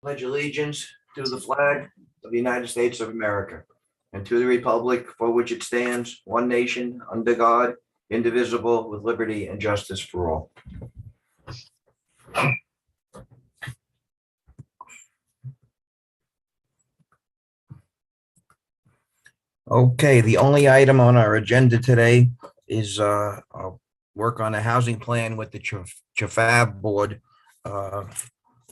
Pledge allegiance to the flag of the United States of America and to the republic for which it stands, one nation, under God, indivisible, with liberty and justice for all. Okay, the only item on our agenda today is work on a housing plan with the Chafab board.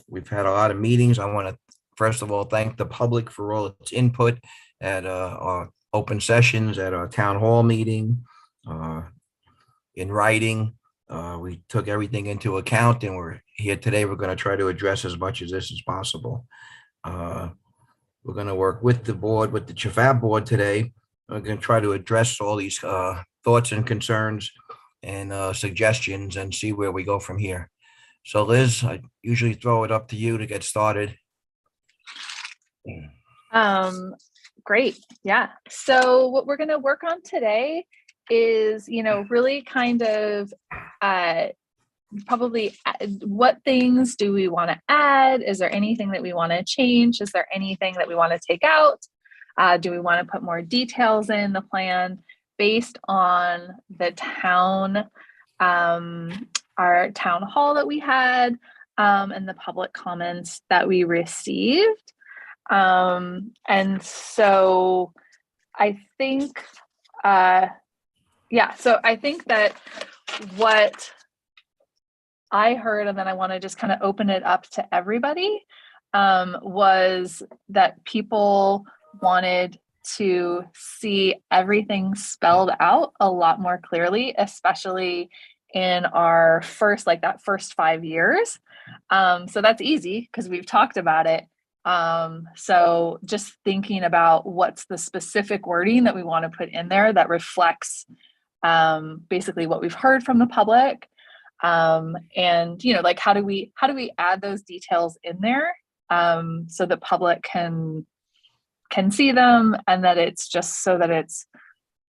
We've had a lot of meetings. I want to first of all thank the public for all its input at our open sessions, at our town hall meeting, in writing. We took everything into account, and we're here today. We're going to try to address as much of this as possible. We're going to work with the board, with the Chafab board today. We're going to try to address all these thoughts and concerns and suggestions and see where we go from here. So Liz, I usually throw it up to you to get started. Great. Yeah. So what we're going to work on today is, really kind of probably what things do we want to add? Is there anything that we want to change? Is there anything that we want to take out? Do we want to put more details in the plan based on the town, our town hall that we had, and the public comments that we received? And so I think, so I think that what I heard, and then I want to just kind of open it up to everybody, was that people wanted to see everything spelled out a lot more clearly, especially in our first 5 years. So that's easy because we've talked about it. So just thinking about what's the specific wording that we want to put in there that reflects basically what we've heard from the public. And how do we add those details in there so the public can see them, and that it's just so that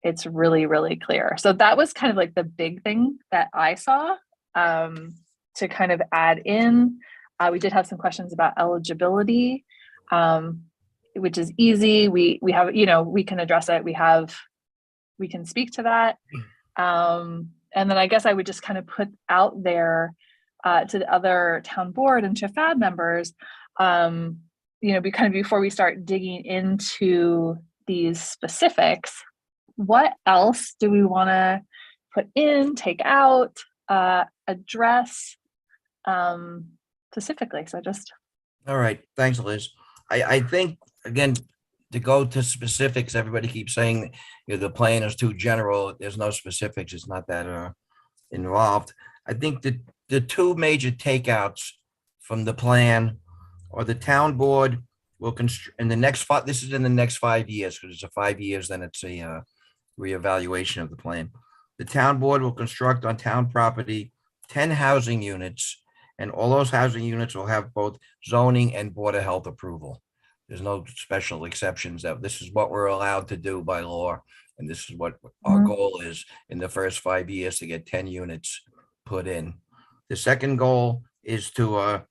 it's really, really clear. So that was kind of like the big thing that I saw to kind of add in. We did have some questions about eligibility, which is easy. We have, we can address it. We can speak to that. And then I guess I would just kind of put out there to the other town board and Chafab members, before we start digging into these specifics, what else do we want to put in, take out, address specifically? So just. All right. Thanks, Liz. I think, again, to go to specifics, everybody keeps saying the plan is too general. There's no specifics. It's not that involved. I think that the two major takeouts from the plan are the town board will in the next this is in the next 5 years, because it's a 5 years, then it's a reevaluation of the plan. The town board will construct on town property 10 housing units, and all those housing units will have both zoning and Board of Health approval. There's no special exceptions. That this is what we're allowed to do by law. And this is what our goal is in the first 5 years, to get 10 units put in. The second goal is to,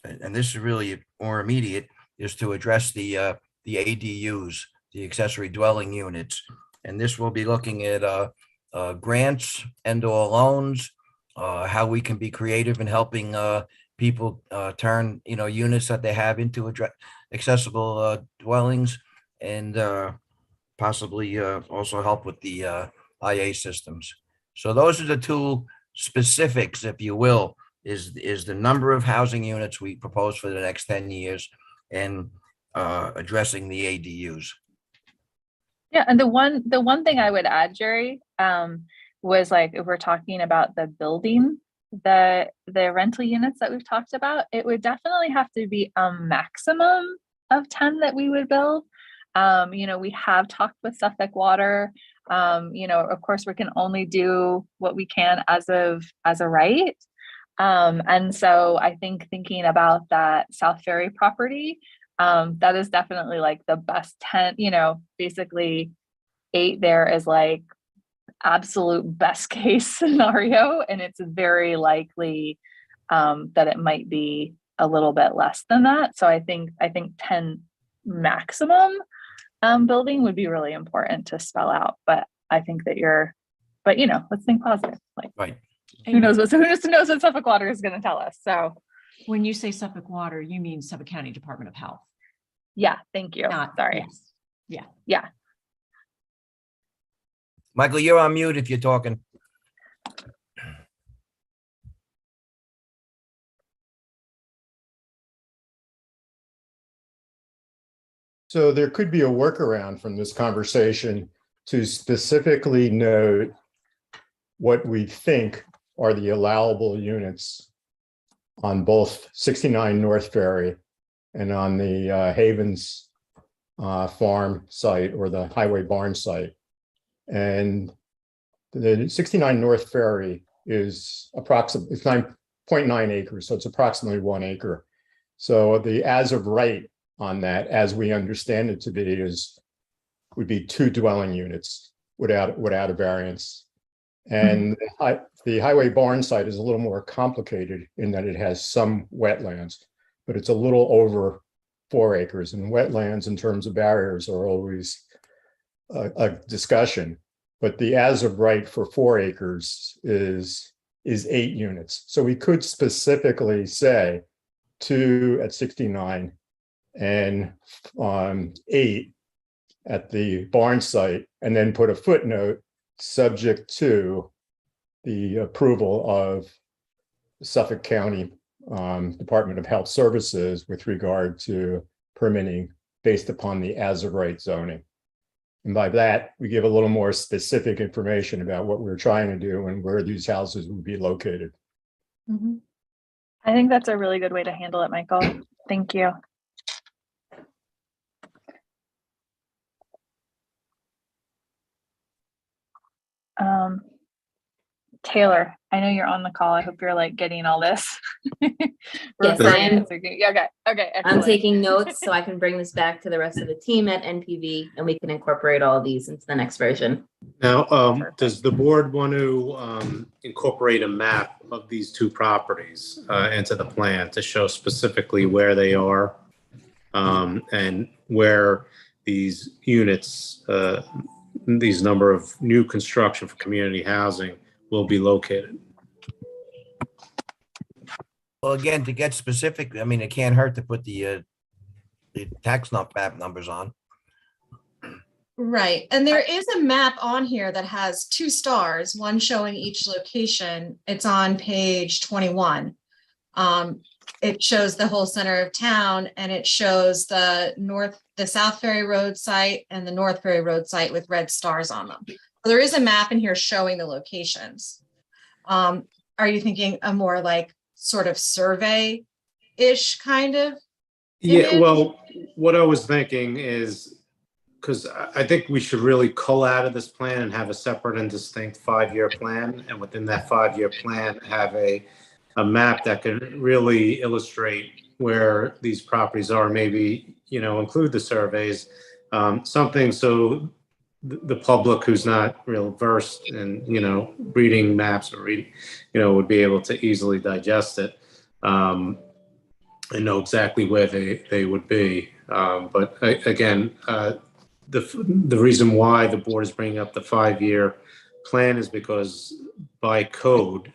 and this is really more immediate, is to address the ADUs, the accessory dwelling units. And this will be looking at grants and/or loans, how we can be creative in helping people turn units that they have into accessible dwellings, and possibly also help with the IA systems. So those are the two specifics, if you will, is the number of housing units we propose for the next 10 years and addressing the ADUs. Yeah, and the one thing I would add, Jerry, was if we're talking about the building, the rental units that we've talked about, it would definitely have to be a maximum of 10 that we would build. We have talked with Suffolk Water. Of course, we can only do what we can as a right. And so I think thinking about that South Ferry property, that is definitely the best 10, basically 8 there is absolute best case scenario. And it's very likely that it might be a little bit less than that. So I think 10 maximum building would be really important to spell out. But I think that but let's think positive. Like, Right. who knows what Suffolk Water is going to tell us. So When you say Suffolk Water, you mean Suffolk County Department of Health. yeah, thank you. Sorry. Yes. Yeah. Michael, you're on mute if you're talking. So there could be a workaround from this conversation to specifically note what we think are the allowable units on both 69 North Ferry and on the Havens farm site or the Highway Barn site. And the 69 North Ferry is approximately, it's 9.9 acres, so it's approximately 1 acre. So the as of right on that, as we understand it to be, would be 2 dwelling units without a variance. And the Highway Barn site is a little more complicated in that it has some wetlands, but it's a little over 4 acres. And wetlands in terms of barriers are always a discussion. But the as of right for 4 acres is 8 units. So we could specifically say 2 at 69 and 8 at the barn site, and then put a footnote subject to the approval of Suffolk County Department of Health Services with regard to permitting based upon the as of right zoning. And by that, we give a little more specific information about what we're trying to do and where these houses would be located. I think that's a really good way to handle it, Michael. Thank you. Taylor, I know you're on the call. I hope you're like getting all this. Yes, I am. Okay. I'm Excellent. taking notes so I can bring this back to the rest of the team at NPV and we can incorporate all of these into the next version. Now, does the board want to incorporate a map of these 2 properties into the plan to show specifically where they are and where these units, these number of new construction for community housing will be located? Well, again, to get specific, I mean, it can't hurt to put the tax map numbers on. Right. And there is a map on here that has 2 stars, one showing each location. It's on page 21. It shows the whole center of town, and it shows the South Ferry Road site and the North Ferry Road site with red stars on them. So there is a map in here showing the locations. Are you thinking a more like sort of survey-ish kind of? Yeah, image? well, what I was thinking is, because I think we should really cull out of this plan and have a separate and distinct 5-year plan. And within that 5-year plan, have a map that can really illustrate where these properties are, maybe, include the surveys, something so the public who's not real versed in, reading maps or reading, would be able to easily digest it and know exactly where they would be. But again, the reason why the board is bringing up the 5-year plan is because by code,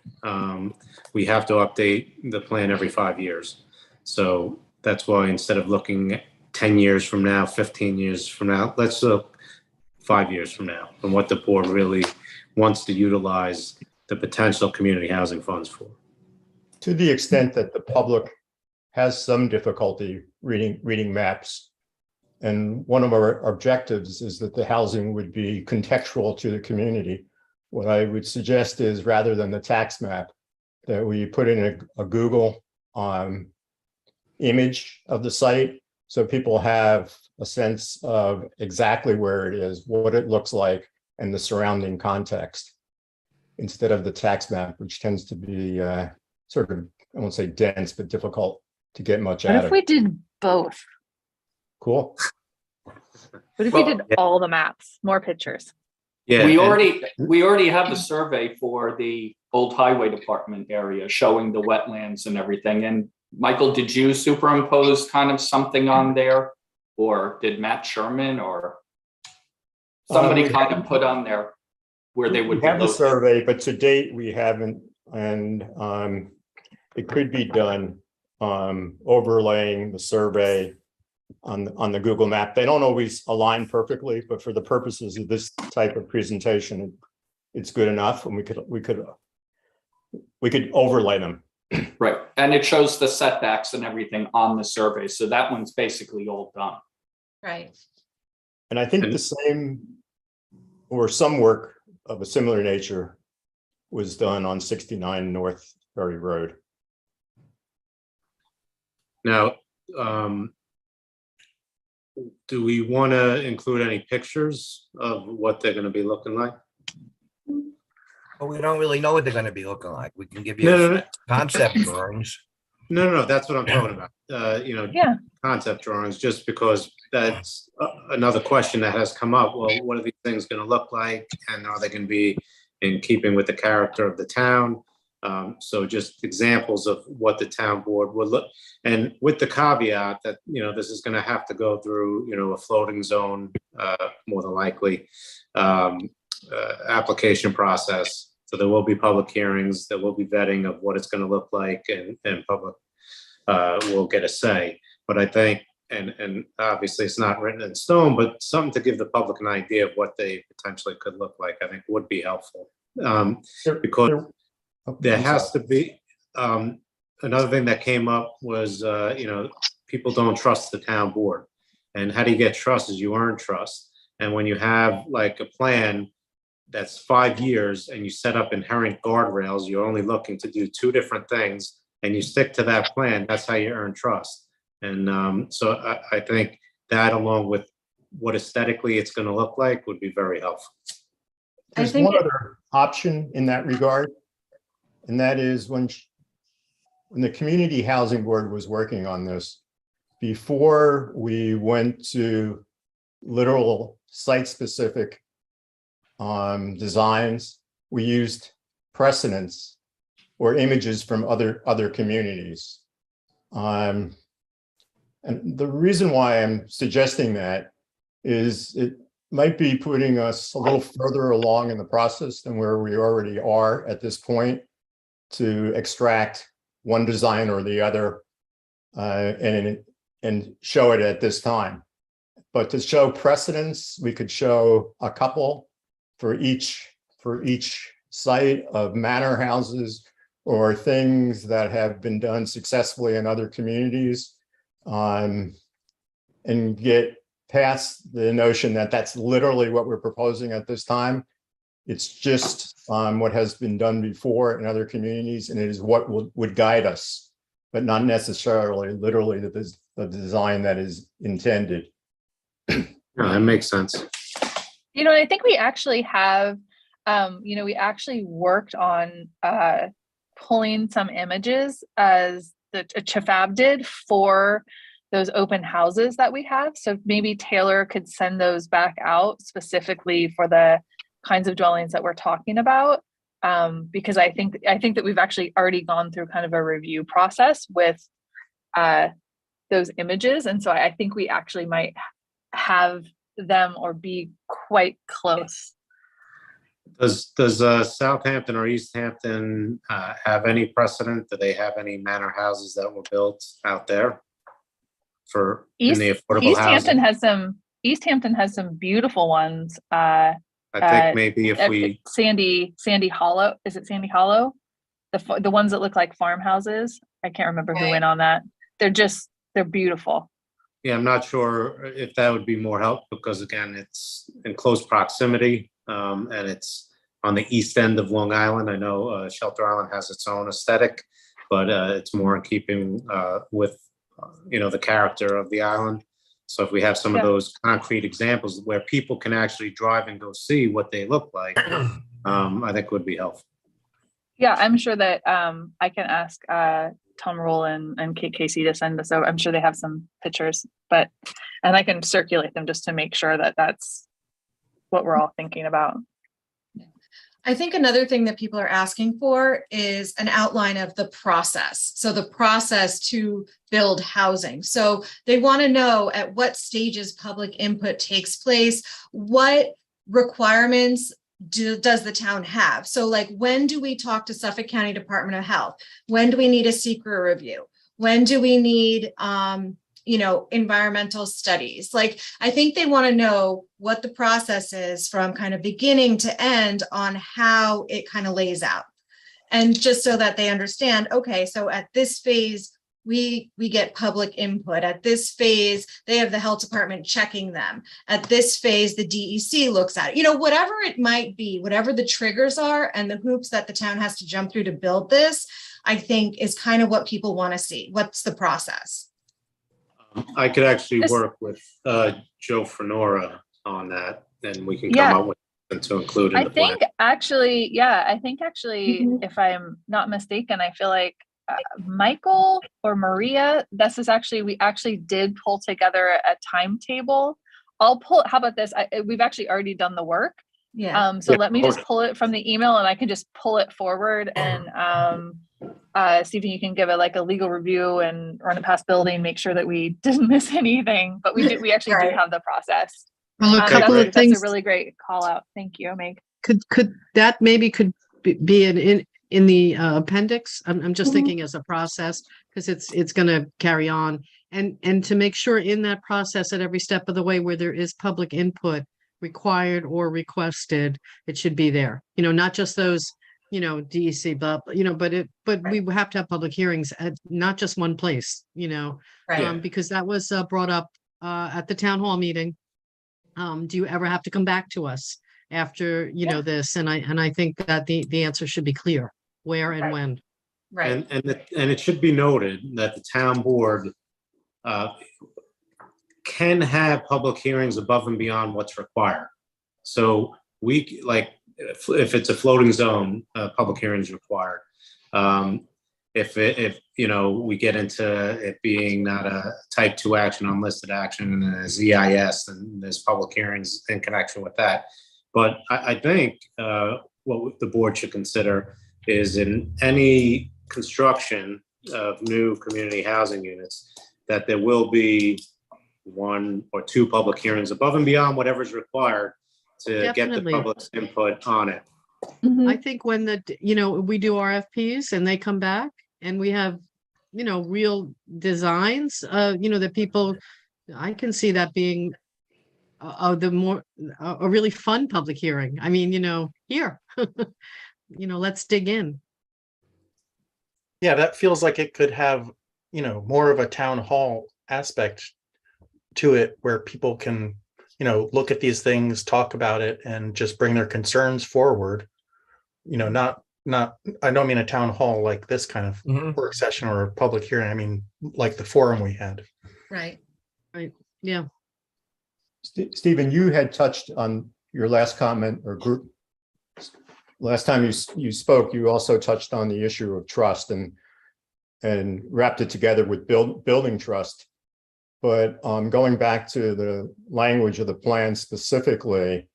we have to update the plan every 5 years. So that's why instead of looking at 10 years from now, 15 years from now, let's look 5 years from now and what the board really wants to utilize the potential community housing funds for. To the extent that the public has some difficulty reading maps. And one of our objectives is that the housing would be contextual to the community. What I would suggest is, rather than the tax map, that we put in a Google image of the site so people have a sense of exactly where it is, what it looks like, and the surrounding context, instead of the tax map, which tends to be sort of, I won't say dense, but difficult to get much What out if of. we did both? Cool. What if we did all the maps, more pictures? Yeah. We already have the survey for the old highway department area showing the wetlands and everything. And Michael, did you superimpose kind of something on there? Or did Matt Sherman or somebody we kind of put on there where they would We be have the located? survey, but to date, we haven't, and it could be done, overlaying the survey on the Google map. They don't always align perfectly, but for the purposes of this type of presentation, it's good enough, and we could overlay them. Right, and it shows the setbacks and everything on the survey, so that one's basically all done. Right. And I think And- the same or some work of a similar nature was done on 69 North Ferry Road. Now, do we want to include any pictures of what they're going to be looking like? But we don't really know what they're gonna be looking like. We can give No, you no, no, concept drawings. no, that's what I'm talking about. Yeah. Concept drawings, just because that's another question that has come up. Well, what are these things going to look like? And are they going to be in keeping with the character of the town? So just examples of what the town board would look, and with the caveat that, this is going to have to go through, a floating zone, more than likely, application process. So there will be public hearings, there will be vetting of what it's going to look like, and public will get a say. But I think, and obviously it's not written in stone, but something to give the public an idea of what they potentially could look like, I think would be helpful. Because there has to be, another thing that came up was, people don't trust the town board. And how do you get trust is you earn trust. And when you have like a plan that's 5 years and you set up inherent guardrails, you're only looking to do 2 different things and you stick to that plan, that's how you earn trust. And so I think that, along with what aesthetically it's going to look like, would be very helpful. I There's think one other option in that regard, and that is when the Community Housing Board was working on this, before we went to literal site-specific designs, we used precedents or images from other communities. And the reason why I'm suggesting that is it might be putting us a little further along in the process than where we already are at this point to extract one design or the other and show it at this time. But to show precedents, we could show a couple for each site of manor houses or things that have been done successfully in other communities, and get past the notion that that's literally what we're proposing at this time. It's just what has been done before in other communities, and it is what would guide us, but not necessarily literally the design that is intended. No, that makes sense. I think we actually have, we actually worked on pulling some images as the Chafab did for those open houses that we have. So maybe Taylor could send those back out specifically for the kinds of dwellings that we're talking about. Because I think that we've actually already gone through kind of a review process with those images. And so I think we actually might have them or be quite close. Does Southampton or East Hampton have any precedent? Do they have any manor houses that were built out there in the affordable housing? East Hampton has some beautiful ones. I think maybe if we, Sandy Hollow, is it Sandy Hollow? The ones that look like farmhouses. I can't remember who went on that. They're beautiful. yeah, I'm not sure if that would be more help, because again, it's in close proximity, and it's on the east end of Long Island. I know Shelter Island has its own aesthetic, but it's more in keeping with the character of the island. So if we have some of those concrete examples where people can actually drive and go see what they look like, I think would be helpful. Yeah, I'm sure that I can ask Tom Rule and Kate Casey to send us over. I'm sure they have some pictures, and I can circulate them just to make sure that that's what we're all thinking about. I think another thing that people are asking for is an outline of the process. So the process to build housing. So they want to know at what stages public input takes place, what requirements does the town have? So like, when do we talk to Suffolk County Department of Health? When do we need a secret review? When do we need, environmental studies? Like, I think they want to know what the process is from kind of beginning to end on how it kind of lays out. And just so that they understand, okay, so at this phase, we get public input. At this phase, they have the health department checking them. At this phase, the DEC looks at it. Whatever it might be, whatever the triggers are and the hoops that the town has to jump through to build this, I think is kind of what people want to see. What's the process? I could actually This- work with Joe Fenora on that, and we can Yeah. come up with something to include in I the plan. think actually, Mhm. if I'm not mistaken, I feel like Michael or Maria, we actually did pull together a timetable. How about this? We've actually already done the work. Yeah. So Yeah, let me of just course. pull it from the email and I can just pull it forward and Stephen, you can give it like a legal review and run it past building, make sure that we didn't miss anything, but we actually do Right. have the process. Well, a Okay, couple great. of That's a things, really great call out. Thank you, Meg. could that maybe could be in the appendix? I'm just Mhm. thinking as a process, because it's going to carry on. And to make sure in that process at every step of the way where there is public input required or requested, it should be there. Not just those, DEC, but we have to have public hearings at not just one place, Right. because that was brought up at the town hall meeting. Do you ever have to come back to us after, this? And I think that the answer should be clear, where and Right. when. Right. And it should be noted that the town board can have public hearings above and beyond what's required. So if it's a floating zone, public hearing is required. If we get into it being not a type 2 action, unlisted action, and as EIS, then there's public hearings in connection with that. But I think what the board should consider is in any construction of new community housing units, that there will be 1 or 2 public hearings above and beyond whatever is required to get the Definitely. public's input on it. I think when we do RFPs and they come back and we have, real designs, that people, I can see that being a really fun public hearing. I mean, here, let's dig in. Yeah, that feels like it could have, more of a town hall aspect to it where people can, look at these things, talk about it, and just bring their concerns forward. Not, I don't mean a town hall like this kind of Mhm. work session or a public hearing. I mean, like the forum we had. Right. Yeah. Stephen, you had touched on your last comment or group. Last time you spoke, you also touched on the issue of trust and wrapped it together with building trust. But going back to the language of the plan specifically,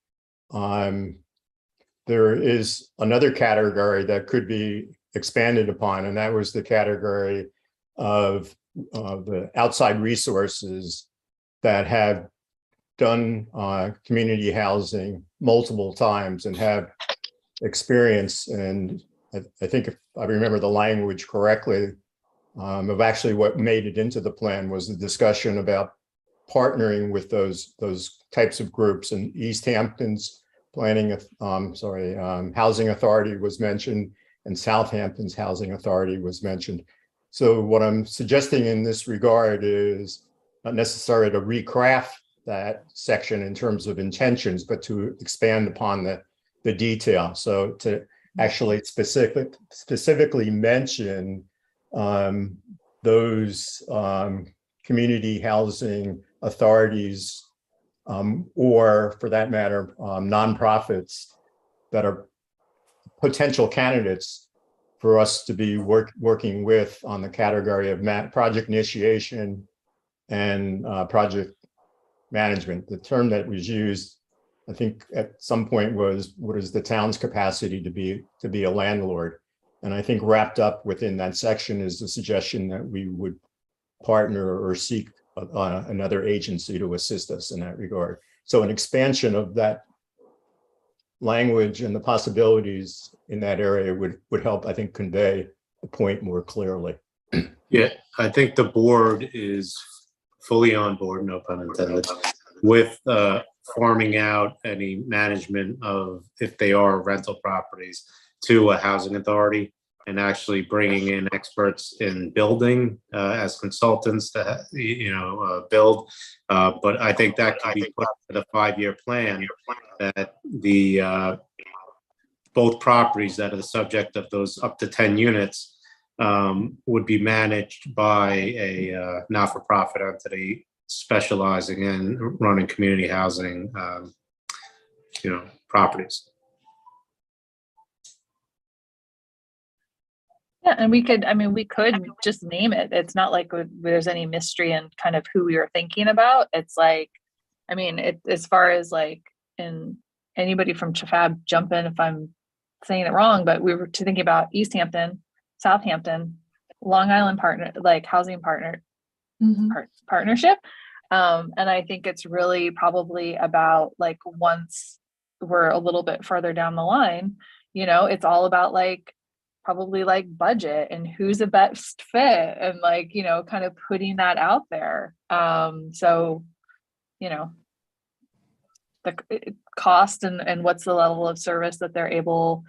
there is another category that could be expanded upon, and that was the category of the outside resources that have done community housing multiple times and have experience. And I think if I remember the language correctly, of actually what made it into the plan was the discussion about partnering with those types of groups. And East Hampton's housing authority was mentioned, and Southampton's housing authority was mentioned. So what I'm suggesting in this regard is not necessarily to recraft that section in terms of intentions, but to expand upon the detail. So to actually specifically mention those community housing authorities, or for that matter, nonprofits that are potential candidates for us to be working with on the category of project initiation and project management. The term that was used I think at some point was, what is the town's capacity to be a landlord? And I think wrapped up within that section is the suggestion that we would partner or seek another agency to assist us in that regard. So an expansion of that language and the possibilities in that area would help, I think, convey the point more clearly. Yeah, I think the board is fully on board, no pun intended, with farming out any management of, if they are rental properties, to a housing authority, and actually bringing in experts in building as consultants to, build. But I think that can be put to the 5-year plan, that the both properties that are the subject of those up to 10 units would be managed by a not-for-profit entity specializing in running community housing, properties. Yeah, and we could just name it. It's not like there's any mystery in kind of who we were thinking about. It's like, as far as like, in anybody from Chafab, jump in if I'm saying it wrong, but we were thinking about East Hampton, Southampton, Long Island housing partnership. And I think it's really probably about like, once we're a little bit further down the line, it's all about like, probably like budget and who's the best fit, and like, kind of putting that out there. So, the cost and what's the level of service that they're able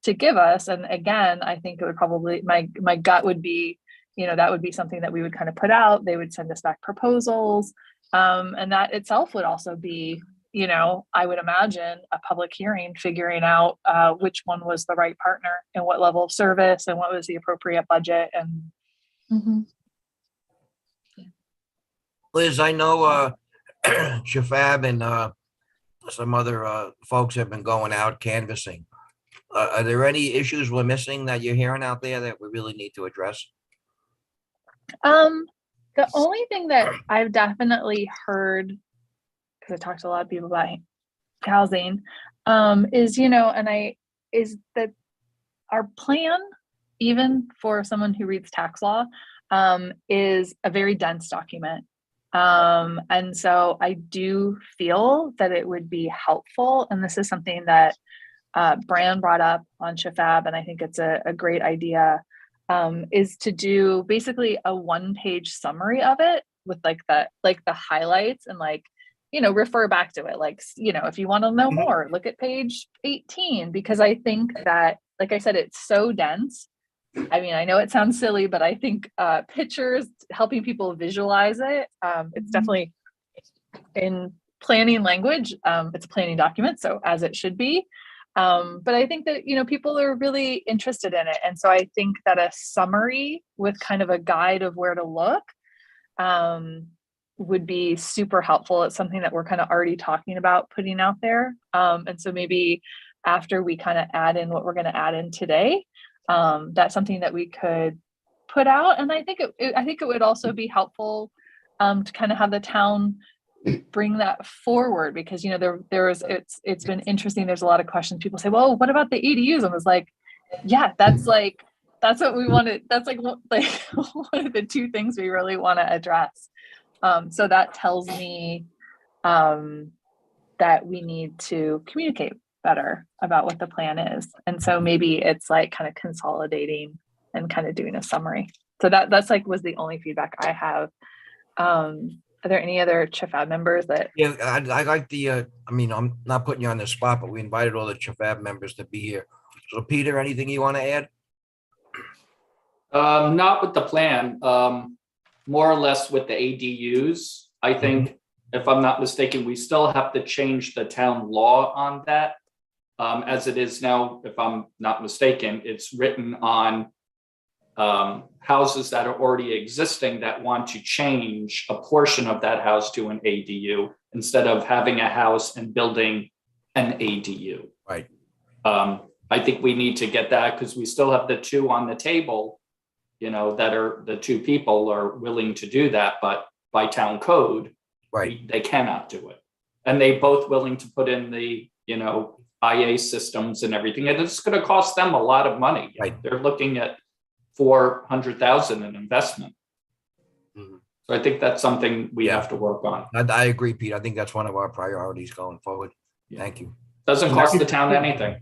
to give us. And again, I think it would probably, my gut would be, that would be something that we would kind of put out. They would send us back proposals. And that itself would also be, I would imagine a public hearing, figuring out which one was the right partner and what level of service and what was the appropriate budget. And Liz, I know Chafab and some other folks have been going out canvassing. Are there any issues we're missing that you're hearing out there that we really need to address? The only thing that I've definitely heard, because I talked to a lot of people about housing, is that our plan, even for someone who reads tax law, is a very dense document. And so I do feel that it would be helpful, and this is something that Bran brought up on Chafab, and I think it's a great idea, is to do basically a 1-page summary of it with like the highlights, and like, refer back to it. Like, if you want to know more, look at page 18, because I think that, like I said, it's so dense. I know it sounds silly, but I think pictures, helping people visualize it, it's definitely in planning language. It's a planning document, so as it should be. But I think that, people are really interested in it. And so I think that a summary with kind of a guide of where to look would be super helpful. It's something that we're kind of already talking about putting out there. And so maybe after we kind of add in what we're going to add in today, that's something that we could put out. And I think it would also be helpful to kind of have the town bring that forward, because it's been interesting. There's a lot of questions. People say, well, what about the ADUs? And I was like, yeah, that's what we wanted. That's like one of the two things we really want to address. So that tells me that we need to communicate better about what the plan is. And so maybe it's like kind of consolidating and kind of doing a summary. So that's like was the only feedback I have. Are there any other Chafab members that? Yeah, I like the, I'm not putting you on the spot, but we invited all the Chafab members to be here. So Peter, anything you want to add? Not with the plan, more or less with the ADUs. I think, if I'm not mistaken, we still have to change the town law on that. As it is now, if I'm not mistaken, it's written on houses that are already existing that want to change a portion of that house to an ADU instead of having a house and building an ADU. Right. I think we need to get that, because we still have the two on the table, that are the two people are willing to do that, but by town code, Right. they cannot do it. and they both willing to put in the, IA systems and everything, and it's going to cost them a lot of money. Right. They're looking at $400,000 in investment. Mhm. So I think that's something we Yeah. have to work on. I agree, Pete. I think that's one of our priorities going forward. Yeah. Thank you. Doesn't cost the town anything.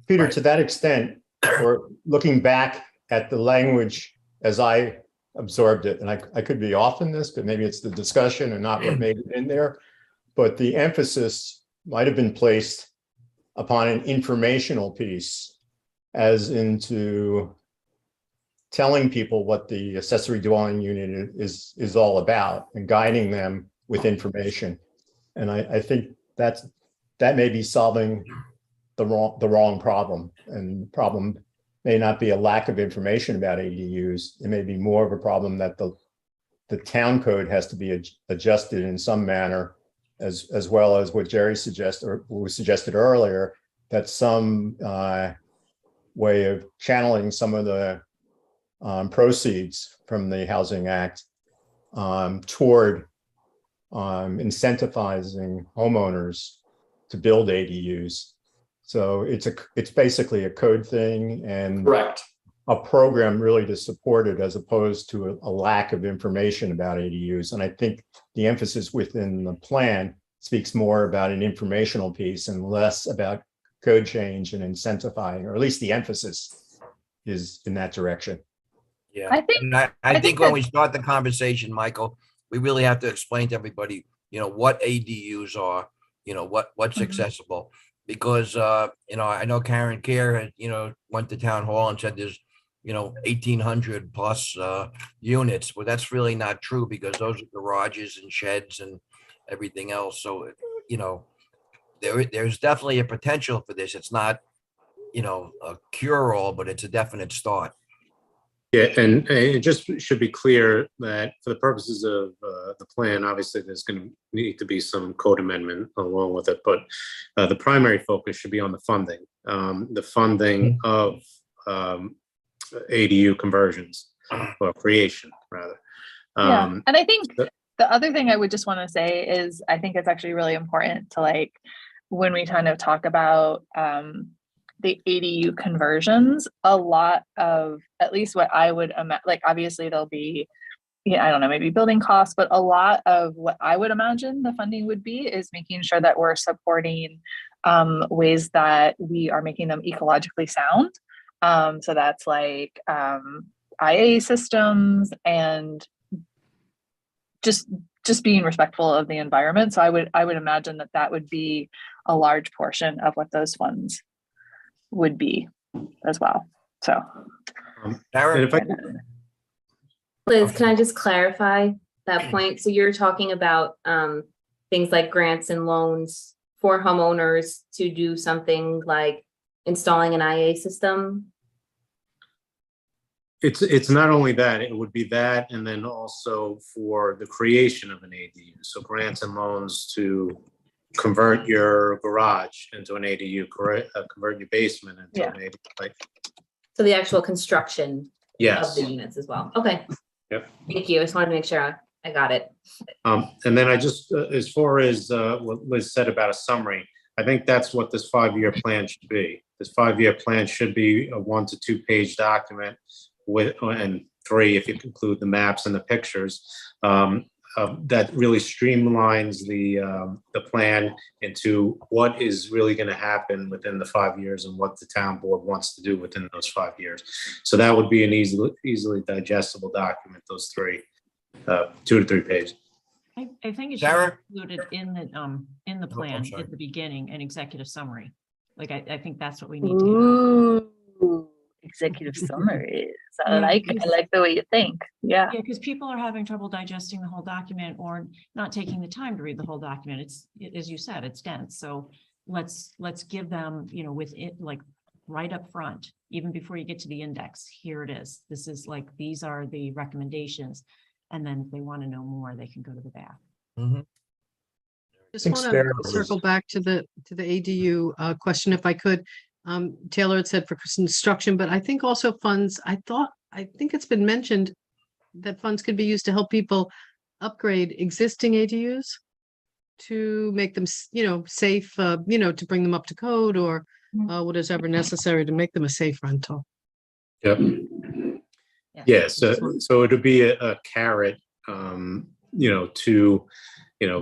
Peter, Right. to that extent, or looking back at the language as I absorbed it, and I could be off in this, but maybe it's the discussion and not what made it in there. But the emphasis might have been placed upon an informational piece, as into telling people what the accessory dwelling unit is all about and guiding them with information. And I think that may be solving the wrong problem. And the problem may not be a lack of information about ADUs. It may be more of a problem that the town code has to be adjusted in some manner, as well as what Jerry suggested, or was suggested earlier, that some way of channeling some of the proceeds from the Housing Act toward incentivizing homeowners to build ADUs. So it's basically a code thing and Correct. a program really to support it, as opposed to a lack of information about ADUs. And I think the emphasis within the plan speaks more about an informational piece and less about code change and incentivizing, or at least the emphasis is in that direction. Yeah. I think- And I I think think when that- we start the conversation, Michael, we really have to explain to everybody, what ADUs are, what's Mhm. accessible. Because, I know Karen Care had, went to town hall and said there's, 1,800 plus units. Well, that's really not true, because those are garages and sheds and everything else. So, there's definitely a potential for this. It's not, a cure-all, but it's a definite start. Yeah, and it just should be clear that for the purposes of the plan, obviously there's going to need to be some code amendment along with it, but the primary focus should be on the funding, of ADU conversions or creation rather. Yeah, and I think but- the other thing I would just want to say is I think it's actually really important to, when we kind of talk about the ADU conversions, a lot of, at least what I would imagine, obviously there'll be, I don't know, maybe building costs, but a lot of what I would imagine the funding would be is making sure that we're supporting ways that we are making them ecologically sound. So that's IA systems and just being respectful of the environment. So I would imagine that would be a large portion of what those funds would be as well. So Karen? And if I Liz, can I just clarify that point? So you're talking about things like grants and loans for homeowners to do something like installing an IA system? It's not only that, it would be that, and then also for the creation of an ADU. So grants and loans to convert your garage into an ADU, convert your basement into an ADU. So the actual construction of Yes. the units as well. Okay. Yep. Thank you. I just wanted to make sure I got it. And then I just, as far as what Liz said about a summary, I think that's what this 5-year plan should be. This 5-year plan should be a 1 to 2 page document and 3 if you include the maps and the pictures. That really streamlines the plan into what is really going to happen within the 5 years and what the town board wants to do within those 5 years. So that would be an easily digestible document, those 3, 2 to 3 pages. I think it should Sarah? be included in the Oh, plan sorry. at the beginning, an executive summary. I think that's what we need to have. ooh, executive summaries. I Yeah, like because- the way you think. Yeah. Yeah, because people are having trouble digesting the whole document or not taking the time to read the whole document. As you said, it's dense. So let's give them, with it, right up front, even before you get to the index, here it is. This is these are the recommendations. And then if they want to know more, they can go to the back. Mhm. Just think want Sarah to circle was- back to the ADU question, if I could. Taylor had said for construction, but I think also funds, I think it's been mentioned that funds could be used to help people upgrade existing ADUs to make them, safe, to bring them up to code or what is ever necessary to make them a safe rental. Yep. Yeah, so it'll be a carrot, to,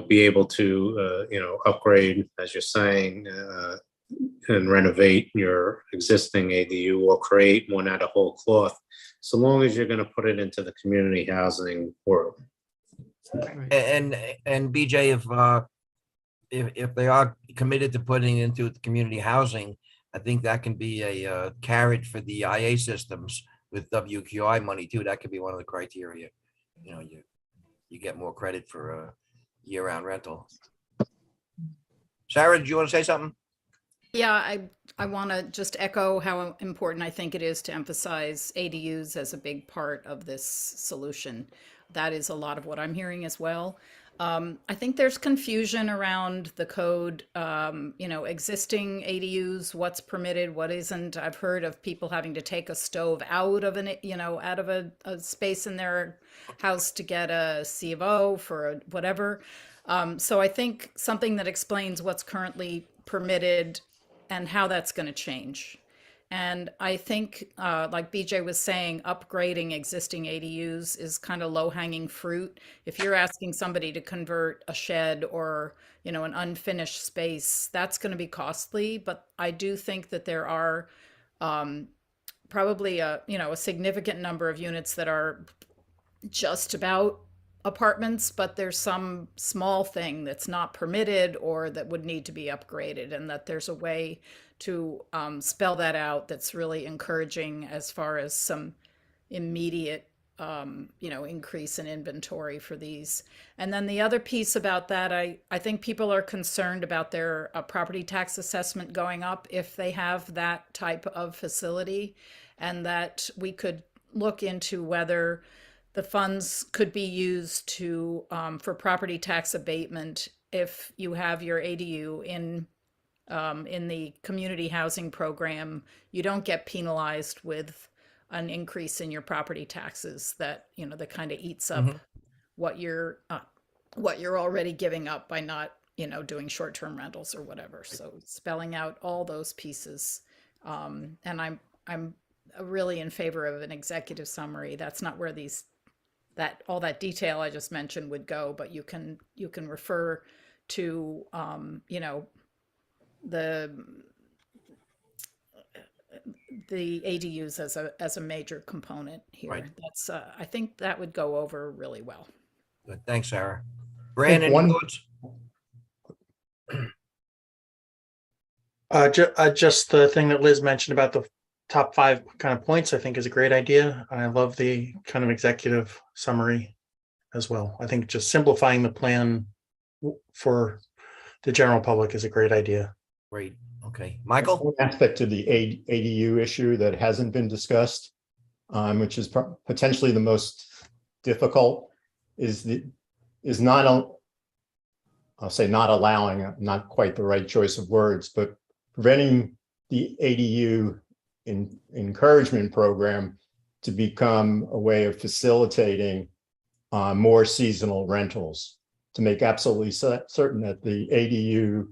be able to, upgrade, as you're saying, and renovate your existing ADU or create one out of whole cloth, so long as you're going to put it into the community housing world. Right. And BJ, if they are committed to putting into the community housing, I think that can be a carrot for the IA systems with WQI money too. That could be one of the criteria. You get more credit for a year-round rental. Sarah, do you want to say something? Yeah, I want to just echo how important I think it is to emphasize ADUs as a big part of this solution. That is a lot of what I'm hearing as well. I think there's confusion around the code, existing ADUs, what's permitted, what isn't. I've heard of people having to take a stove out of a space in their house to get a C of O for whatever. So I think something that explains what's currently permitted and how that's going to change. And I think, like BJ was saying, upgrading existing ADUs is kind of low-hanging fruit. If you're asking somebody to convert a shed or, an unfinished space, that's going to be costly. But I do think that there are probably a significant number of units that are just about apartments, but there's some small thing that's not permitted or that would need to be upgraded, and that there's a way to spell that out that's really encouraging as far as some immediate increase in inventory for these. And then the other piece about that, I think people are concerned about their property tax assessment going up if they have that type of facility, and that we could look into whether the funds could be used to for property tax abatement if you have your ADU in the community housing program. You don't get penalized with an increase in your property taxes that kind of eats up what you're already giving up by not doing short-term rentals or whatever. So spelling out all those pieces, and I'm really in favor of an executive summary. That's not where all that detail I just mentioned would go, but you can refer to the ADUs as a major component here. Right. That's I think that would go over really well. Good. Thanks, Sarah. Brandon, one- thoughts? Just the thing that Liz mentioned about the top 5 kind of points, I think is a great idea. I love the kind of executive summary as well. I think just simplifying the plan for the general public is a great idea. Great. Okay. Michael? One aspect to the ADU issue that hasn't been discussed, which is potentially the most difficult, is not, I'll say not allowing, not quite the right choice of words, but preventing the ADU encouragement program to become a way of facilitating more seasonal rentals, to make absolutely certain that the ADU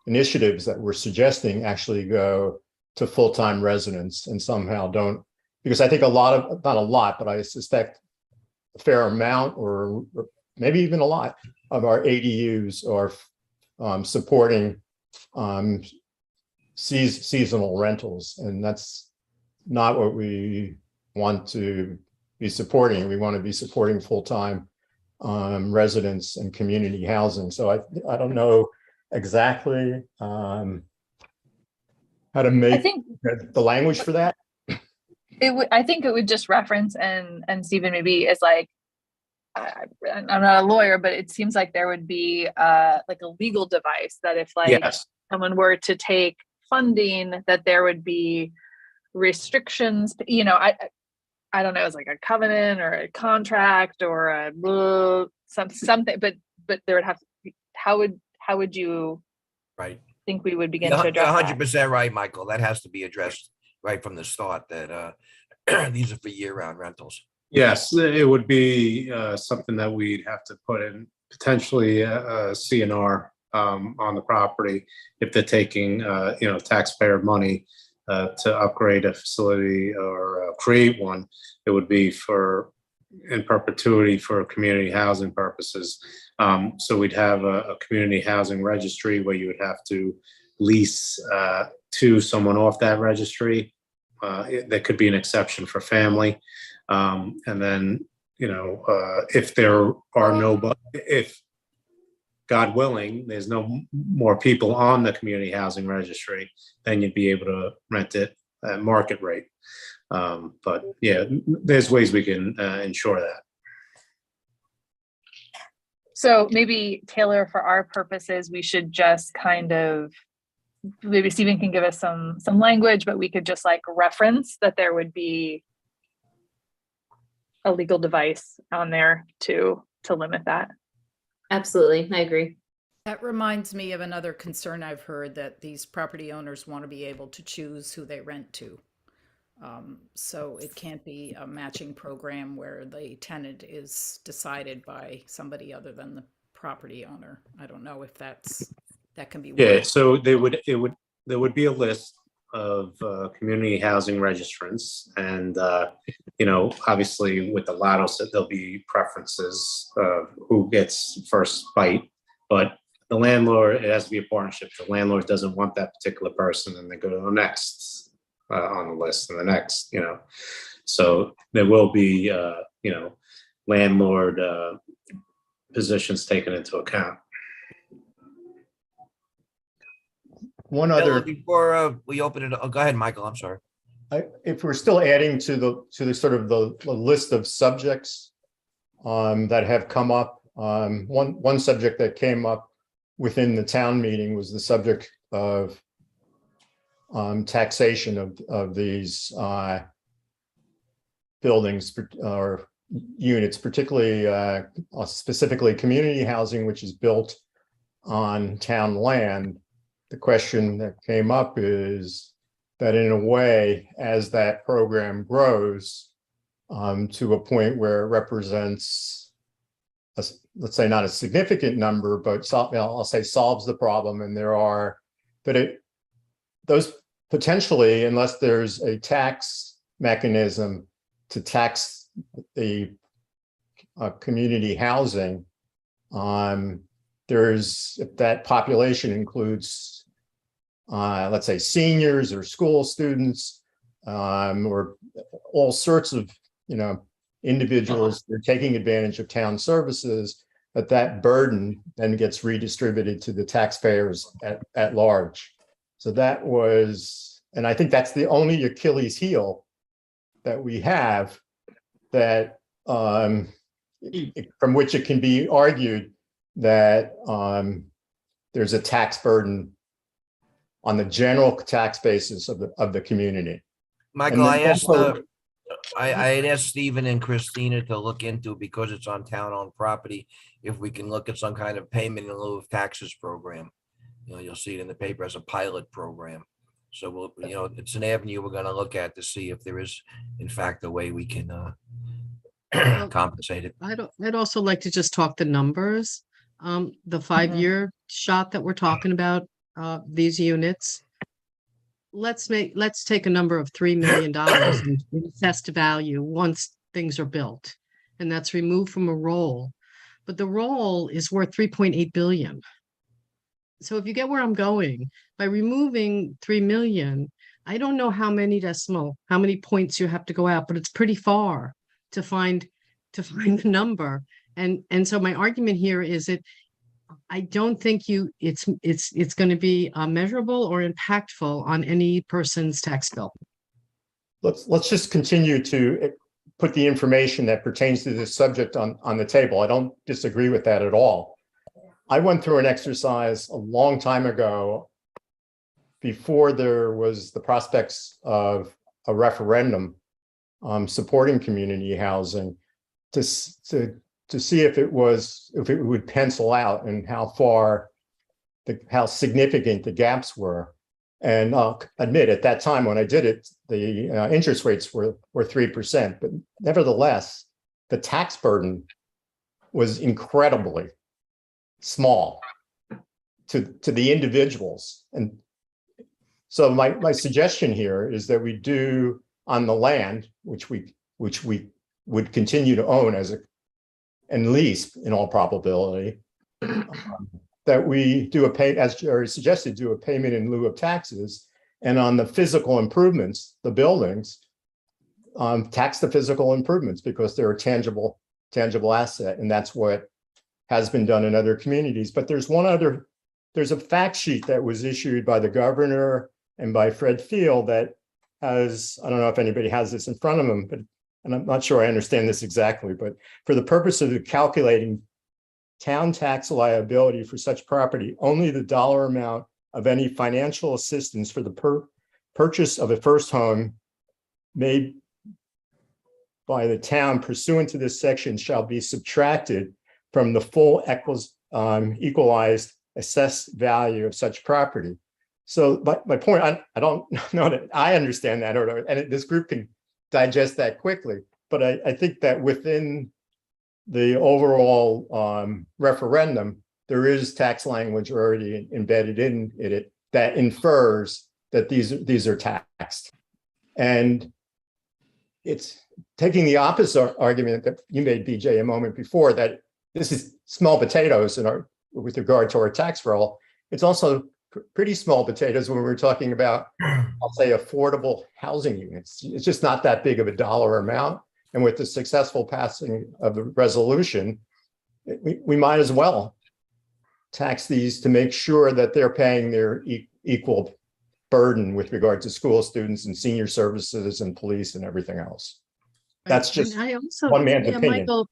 initiatives that we're suggesting actually go to full-time residents and somehow don't, because I think not a lot, but I suspect a fair amount or maybe even a lot of our ADUs are supporting seasonal rentals, and that's not what we want to be supporting. We want to be supporting full-time residents and community housing. So I don't know exactly how to make I think the language for that. I think it would just reference, and Stephen maybe is like, I'm not a lawyer, but it seems like there would be like a legal device that if like Yes. someone were to take funding, that there would be restrictions. I don't know, it's like a covenant or a contract or a something, but there would have to be, how would you Right. think we would begin to address that? 100% right, Michael. That has to be addressed right from the start, that these are for year-round rentals. Yes, it would be something that we'd have to put in potentially a CNR on the property if they're taking, taxpayer money to upgrade a facility or create one. It would be in perpetuity for community housing purposes. So we'd have a community housing registry where you would have to lease to someone off that registry. There could be an exception for family. And then, if there are if God willing, there's no more people on the community housing registry, then you'd be able to rent it at market rate. But yeah, there's ways we can ensure that. So maybe Taylor, for our purposes, we should just kind of, maybe Stephen can give us some language, but we could just like reference that there would be a legal device on there to limit that. Absolutely, I agree. That reminds me of another concern I've heard, that these property owners want to be able to choose who they rent to. So it can't be a matching program where the tenant is decided by somebody other than the property owner. I don't know if that can be. Yeah, worked. so there would be a list of community housing registrants, and obviously with the lotto set there'll be preferences of who gets first bite, but the landlord, it has to be a partnership. The landlord doesn't want that particular person, and they go to the next on the list and the next, so there will be landlord positions taken into account. One Bill, other, before we open it, go ahead, Michael, I'm sorry. if we're still adding to the sort of the list of subjects that have come up, one subject that came up within the town meeting was the subject of taxation of these buildings or units, particularly specifically community housing, which is built on town land. The question that came up is that in a way, as that program grows to a point where it represents, let's say not a significant number, but I'll say solves the problem. And those potentially, unless there's a tax mechanism to tax the community housing, if that population includes let's say seniors or school students, or all sorts of, individuals that are taking advantage of town services, that burden then gets redistributed to the taxpayers at large. So that was, and I think that's the only Achilles heel that we have, that from which it can be argued that there's a tax burden on the general tax basis of the community. Michael, I then asked, also- I had asked Stephen and Christina to look into, because it's on town-owned property, if we can look at some kind of payment in lieu of taxes program. You'll see it in the paper as a pilot program. So it's an avenue we're gonna look at to see if there is, in fact, a way we can compensate it. I'd also like to just talk the numbers. The 5-year shot that we're talking about, these units. Let's take a number of $3 million in assessed value once things are built, and that's removed from a roll. But the roll is worth 3.8 billion. So if you get where I'm going, by removing 3 million, I don't know how many points you have to go out, but it's pretty far to find the number. And so my argument here is that I don't think it's going to be measurable or impactful on any person's tax bill. Let's just continue to put the information that pertains to this subject on the table. I don't disagree with that at all. I went through an exercise a long time ago, before there was the prospects of a referendum supporting community housing, to see if it would pencil out and how significant the gaps were. And I'll admit, at that time when I did it, the interest rates were 3%, but nevertheless, the tax burden was incredibly small to the individuals. And so my suggestion here is that we do on the land, which we would continue to own and lease in all probability, that we do as Jerry suggested, do a payment in lieu of taxes. And on the physical improvements, the buildings, tax the physical improvements because they're a tangible asset. And that's what has been done in other communities. But there's a fact sheet that was issued by the governor and by Fred Field that has, I don't know if anybody has this in front of them, and I'm not sure I understand this exactly, but for the purpose of calculating town tax liability for such property, only the dollar amount of any financial assistance for the purchase of a first home made by the town pursuant to this section shall be subtracted from the full equalized assessed value of such property. So my point, I don't know that I understand that, and this group can digest that quickly, but I think that within the overall referendum, there is tax language already embedded in it that infers that these are taxed. And it's taking the opposite argument that you made, BJ, a moment before, that this is small potatoes with regard to our tax roll. It's also pretty small potatoes when we're talking about, I'll say, affordable housing units. It's just not that big of a dollar amount. And with the successful passing of the resolution, we might as well tax these to make sure that they're paying their equal burden with regard to school students and senior services and police and everything else. That's just one man's opinion. Michael,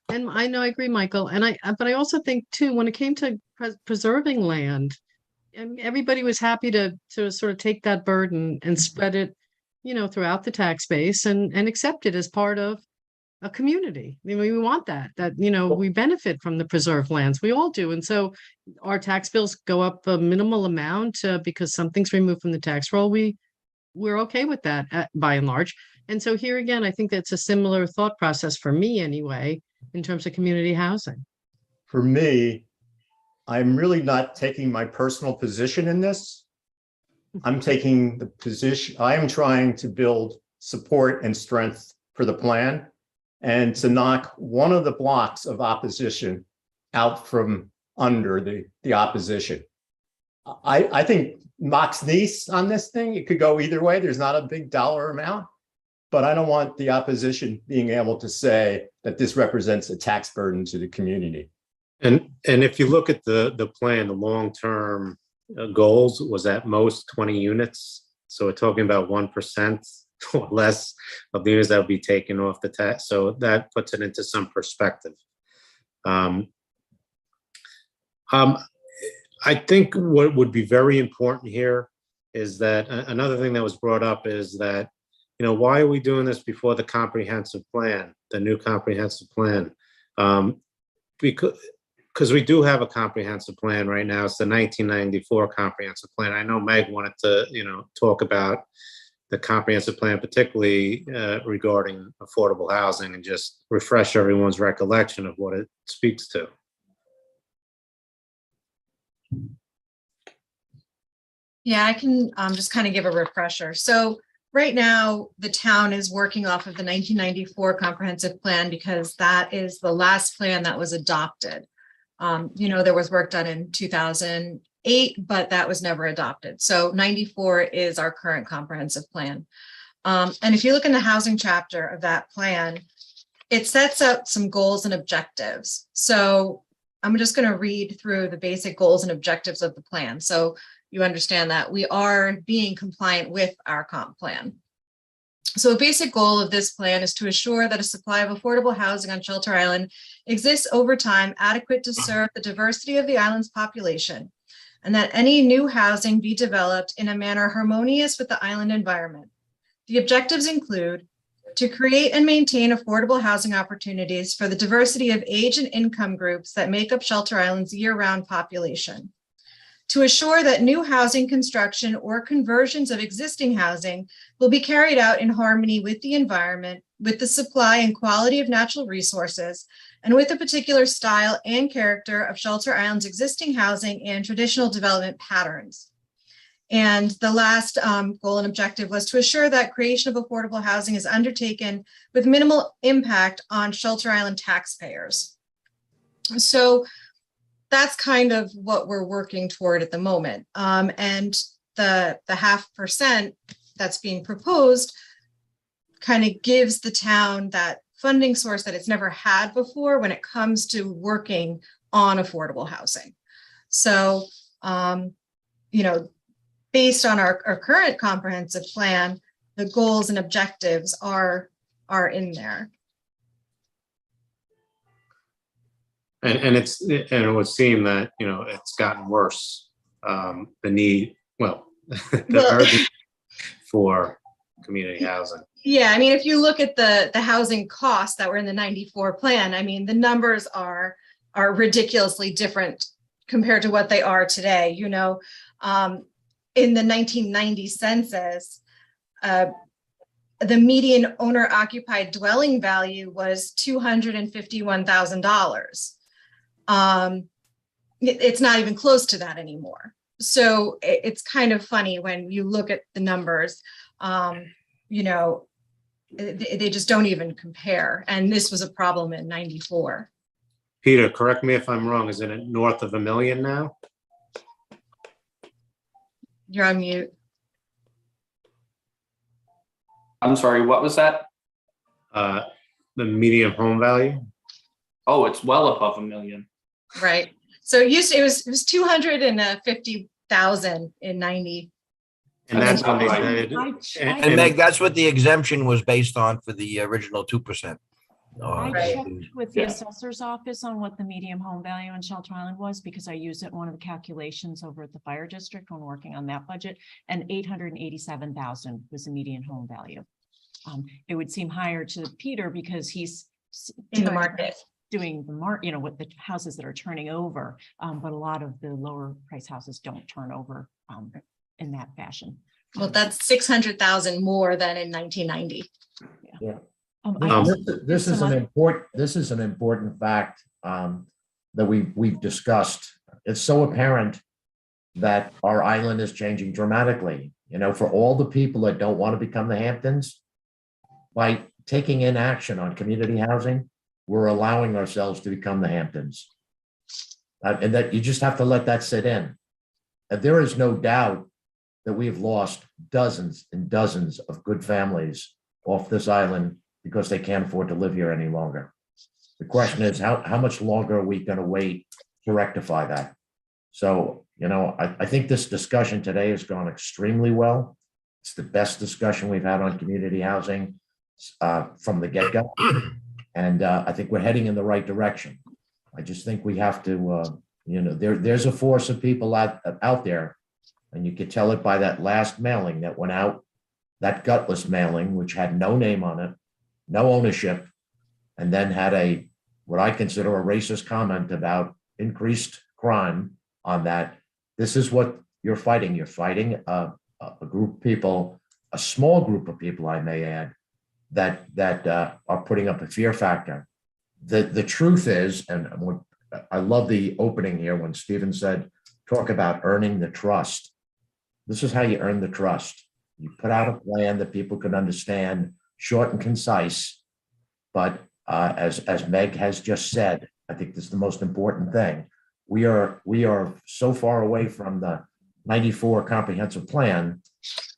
and I know I agree, Michael, but I also think too, when it came to preserving land, everybody was happy to sort of take that burden and spread it, throughout the tax base and accept it as part of a community. I mean, we want that we benefit from the preserved lands. We all do. And so our tax bills go up a minimal amount because something's removed from the tax roll. We're okay with that by and large. And so here again, I think that's a similar thought process for me anyway, in terms of community housing. For me, I'm really not taking my personal position in this. I'm taking the position, I am trying to build support and strength for the plan and to knock one of the blocks of opposition out from under the opposition. I think Mock's niece on this thing, it could go either way. There's not a big dollar amount, but I don't want the opposition being able to say that this represents a tax burden to the community. And if you look at the plan, the long-term goals was at most 20 units. So we're talking about 1% or less of the units that will be taken off the tax. So that puts it into some perspective. I think what would be very important here is that another thing that was brought up is that, why are we doing this before the comprehensive plan, the new comprehensive plan? Because we do have a comprehensive plan right now. It's the 1994 comprehensive plan. I know Meg wanted to, talk about the comprehensive plan, particularly regarding affordable housing, and just refresh everyone's recollection of what it speaks to. Yeah, I can just kind of give a refresher. So right now, the town is working off of the 1994 comprehensive plan because that is the last plan that was adopted. There was work done in 2008, but that was never adopted. So 94 is our current comprehensive plan. And if you look in the housing chapter of that plan, it sets out some goals and objectives. So I'm just going to read through the basic goals and objectives of the plan, so you understand that we are being compliant with our comp plan. So a basic goal of this plan is to assure that a supply of affordable housing on Shelter Island exists over time, adequate to serve the diversity of the island's population, and that any new housing be developed in a manner harmonious with the island environment. The objectives include to create and maintain affordable housing opportunities for the diversity of age and income groups that make up Shelter Island's year-round population. To assure that new housing construction or conversions of existing housing will be carried out in harmony with the environment, with the supply and quality of natural resources, and with a particular style and character of Shelter Island's existing housing and traditional development patterns. And the last goal and objective was to assure that creation of affordable housing is undertaken with minimal impact on Shelter Island taxpayers. So that's kind of what we're working toward at the moment. And the 0.5% that's being proposed kind of gives the town that funding source that it's never had before when it comes to working on affordable housing. So, you know, based on our current comprehensive plan, the goals and objectives are in there. And it would seem that, you know, it's gotten worse. The need, well, the urgency for community housing. Yeah, I mean, if you look at the housing costs that were in the 94 plan, I mean, the numbers are ridiculously different compared to what they are today. You know, in the 1990 census, the median owner occupied dwelling value was $251,000. It's not even close to that anymore. So it's kind of funny when you look at the numbers, you know, they just don't even compare. And this was a problem in 94. Peter, correct me if I'm wrong, isn't it north of $1 million now? You're on mute. I'm sorry, what was that? The median home value? Oh, it's well above $1 million. Right. So it was 250,000 in 90. And that's when they Right. said, And Meg, that's what the exemption was based on for the original 2%. I Right. checked with the Yeah. assessor's office on what the median home value in Shelter Island was, because I used it in one of the calculations over at the fire district when working on that budget, and 887,000 was the median home value. It would seem higher to Peter because he's In the market. doing the you know, with the houses that are turning over, but a lot of the lower price houses don't turn over in that fashion. Well, that's 600,000 more than in 1990. I also- This is some an other- important fact that we've discussed. It's so apparent that our island is changing dramatically. You know, for all the people that don't want to become the Hamptons, by taking in action on community housing, we're allowing ourselves to become the Hamptons. And that you just have to let that sit in. And there is no doubt that we have lost dozens and dozens of good families off this island because they can't afford to live here any longer. The question is, how much longer are we going to wait to rectify that? So, you know, I think this discussion today has gone extremely well. It's the best discussion we've had on community housing from the get-go. And I think we're heading in the right direction. I just think we have to, you know, there's a force of people out there, and you could tell it by that last mailing that went out, that gutless mailing, which had no name on it, no ownership, and then had what I consider a racist comment about increased crime on that. This is what you're fighting. You're fighting a group of people, a small group of people, I may add, that are putting up a fear factor. The truth is, and I love the opening here when Stephen said, talk about earning the trust. This is how you earn the trust. You put out a plan that people can understand, short and concise. But as Meg has just said, I think this is the most important thing. We are so far away from the 94 comprehensive plan.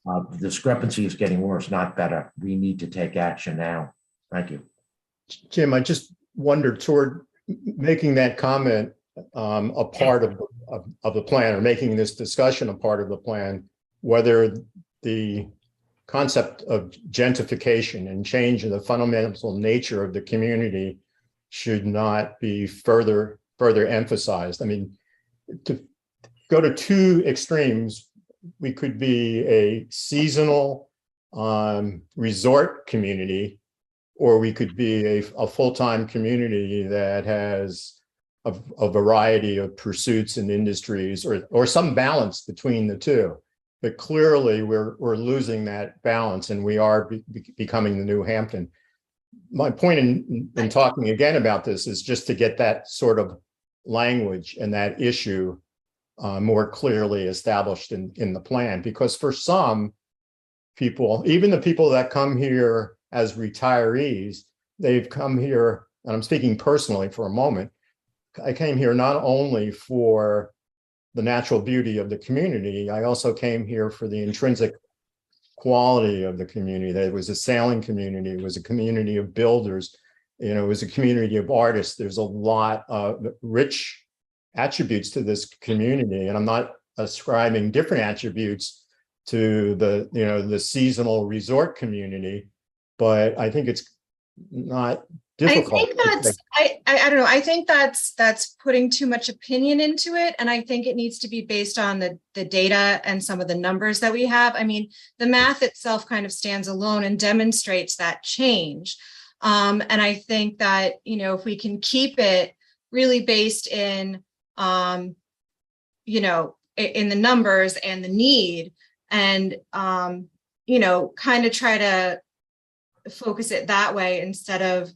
The discrepancy is getting worse, not better. We need to take action now. Thank you. Jim, I just wondered, toward making that comment a part of the plan, or making this discussion a part of the plan, whether the concept of gentrification and change in the fundamental nature of the community should not be further emphasized. I mean, to go to two extremes, we could be a seasonal resort community, or we could be a full-time community that has a variety of pursuits and industries, or some balance between the two. But clearly we're losing that balance, and we are becoming the new Hampton. my point in talking again about this is just to get that sort of language and that issue more clearly established in the plan, because for some people, even the people that come here as retirees, they've come here, and I'm speaking personally for a moment, I came here not only for the natural beauty of the community, I also came here for the intrinsic quality of the community. That it was a sailing community, it was a community of builders, it was a community of artists. There's a lot of rich attributes to this community, and I'm not ascribing different attributes to the seasonal resort community, but I think it's not difficult. I think that's, I don't know, I think that's putting too much opinion into it. And I think it needs to be based on the data and some of the numbers that we have. I mean, the math itself kind of stands alone and demonstrates that change. And I think that, if we can keep it really based in, in the numbers and the need, and, kind of try to focus it that way instead of,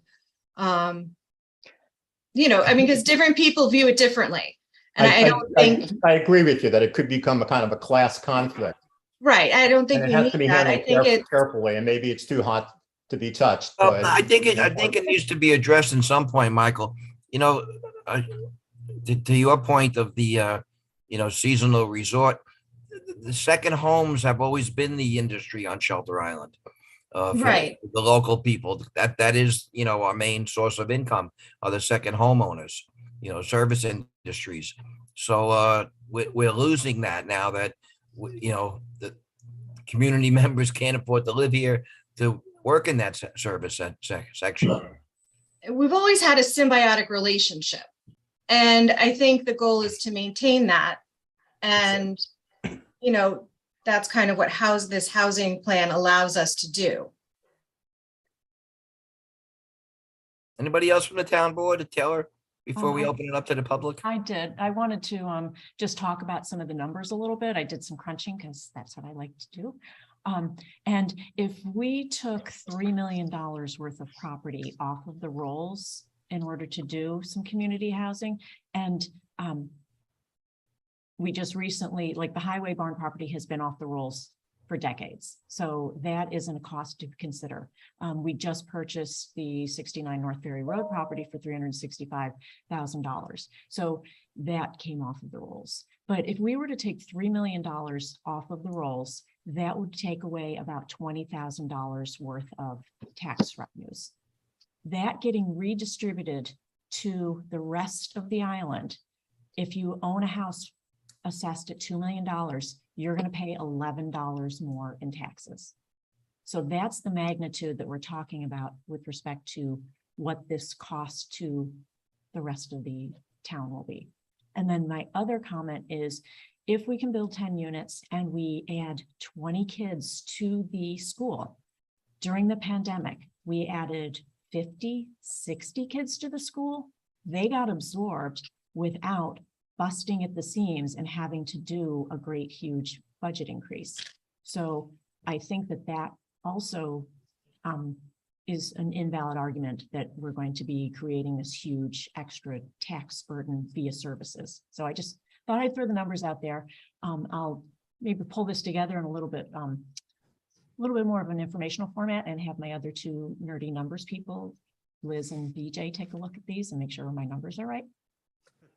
because different people view it differently. And I don't think. I agree with you that it could become a kind of a class conflict. Right. I don't think And we it has to need be that. I handled think it's. carefully, and maybe it's too hot to be touched. Well, But I think it needs to be addressed in some point, Michael. To your point of the seasonal resort, the second homes have always been the industry on Shelter Island. For Right. the local people, that is our main source of income are the second homeowners, service industries. So we're losing that now that the community members can't afford to live here to work in that service section. We've always had a symbiotic relationship. And I think the goal is to maintain that. And, that's kind of what this housing plan allows us to do. Anybody else from the town board, Taylor, before we I- open it up to the public? I did. I wanted to just talk about some of the numbers a little bit. I did some crunching because that's what I like to do. And if we took $3 million worth of property off of the rolls in order to do some community housing, and we just recently, like the Highway Barn property has been off the rolls for decades. So that isn't a cost to consider. We just purchased the 69 North Ferry Road property for $365,000. So that came off of the rolls. But if we were to take $3 million off of the rolls, that would take away about $20,000 worth of tax revenues. That getting redistributed to the rest of the island, if you own a house assessed at $2 million, you're going to pay $11 more in taxes. So that's the magnitude that we're talking about with respect to what this cost to the rest of the town will be. And then my other comment is, if we can build 10 units and we add 20 kids to the school, during the pandemic, we added 50, 60 kids to the school. They got absorbed without busting at the seams and having to do a great, huge budget increase. So I think that also is an invalid argument that we're going to be creating this huge extra tax burden via services. So I just thought I'd throw the numbers out there. I'll maybe pull this together in a little bit more of an informational format and have my other two nerdy numbers people, Liz and BJ, take a look at these and make sure my numbers are right.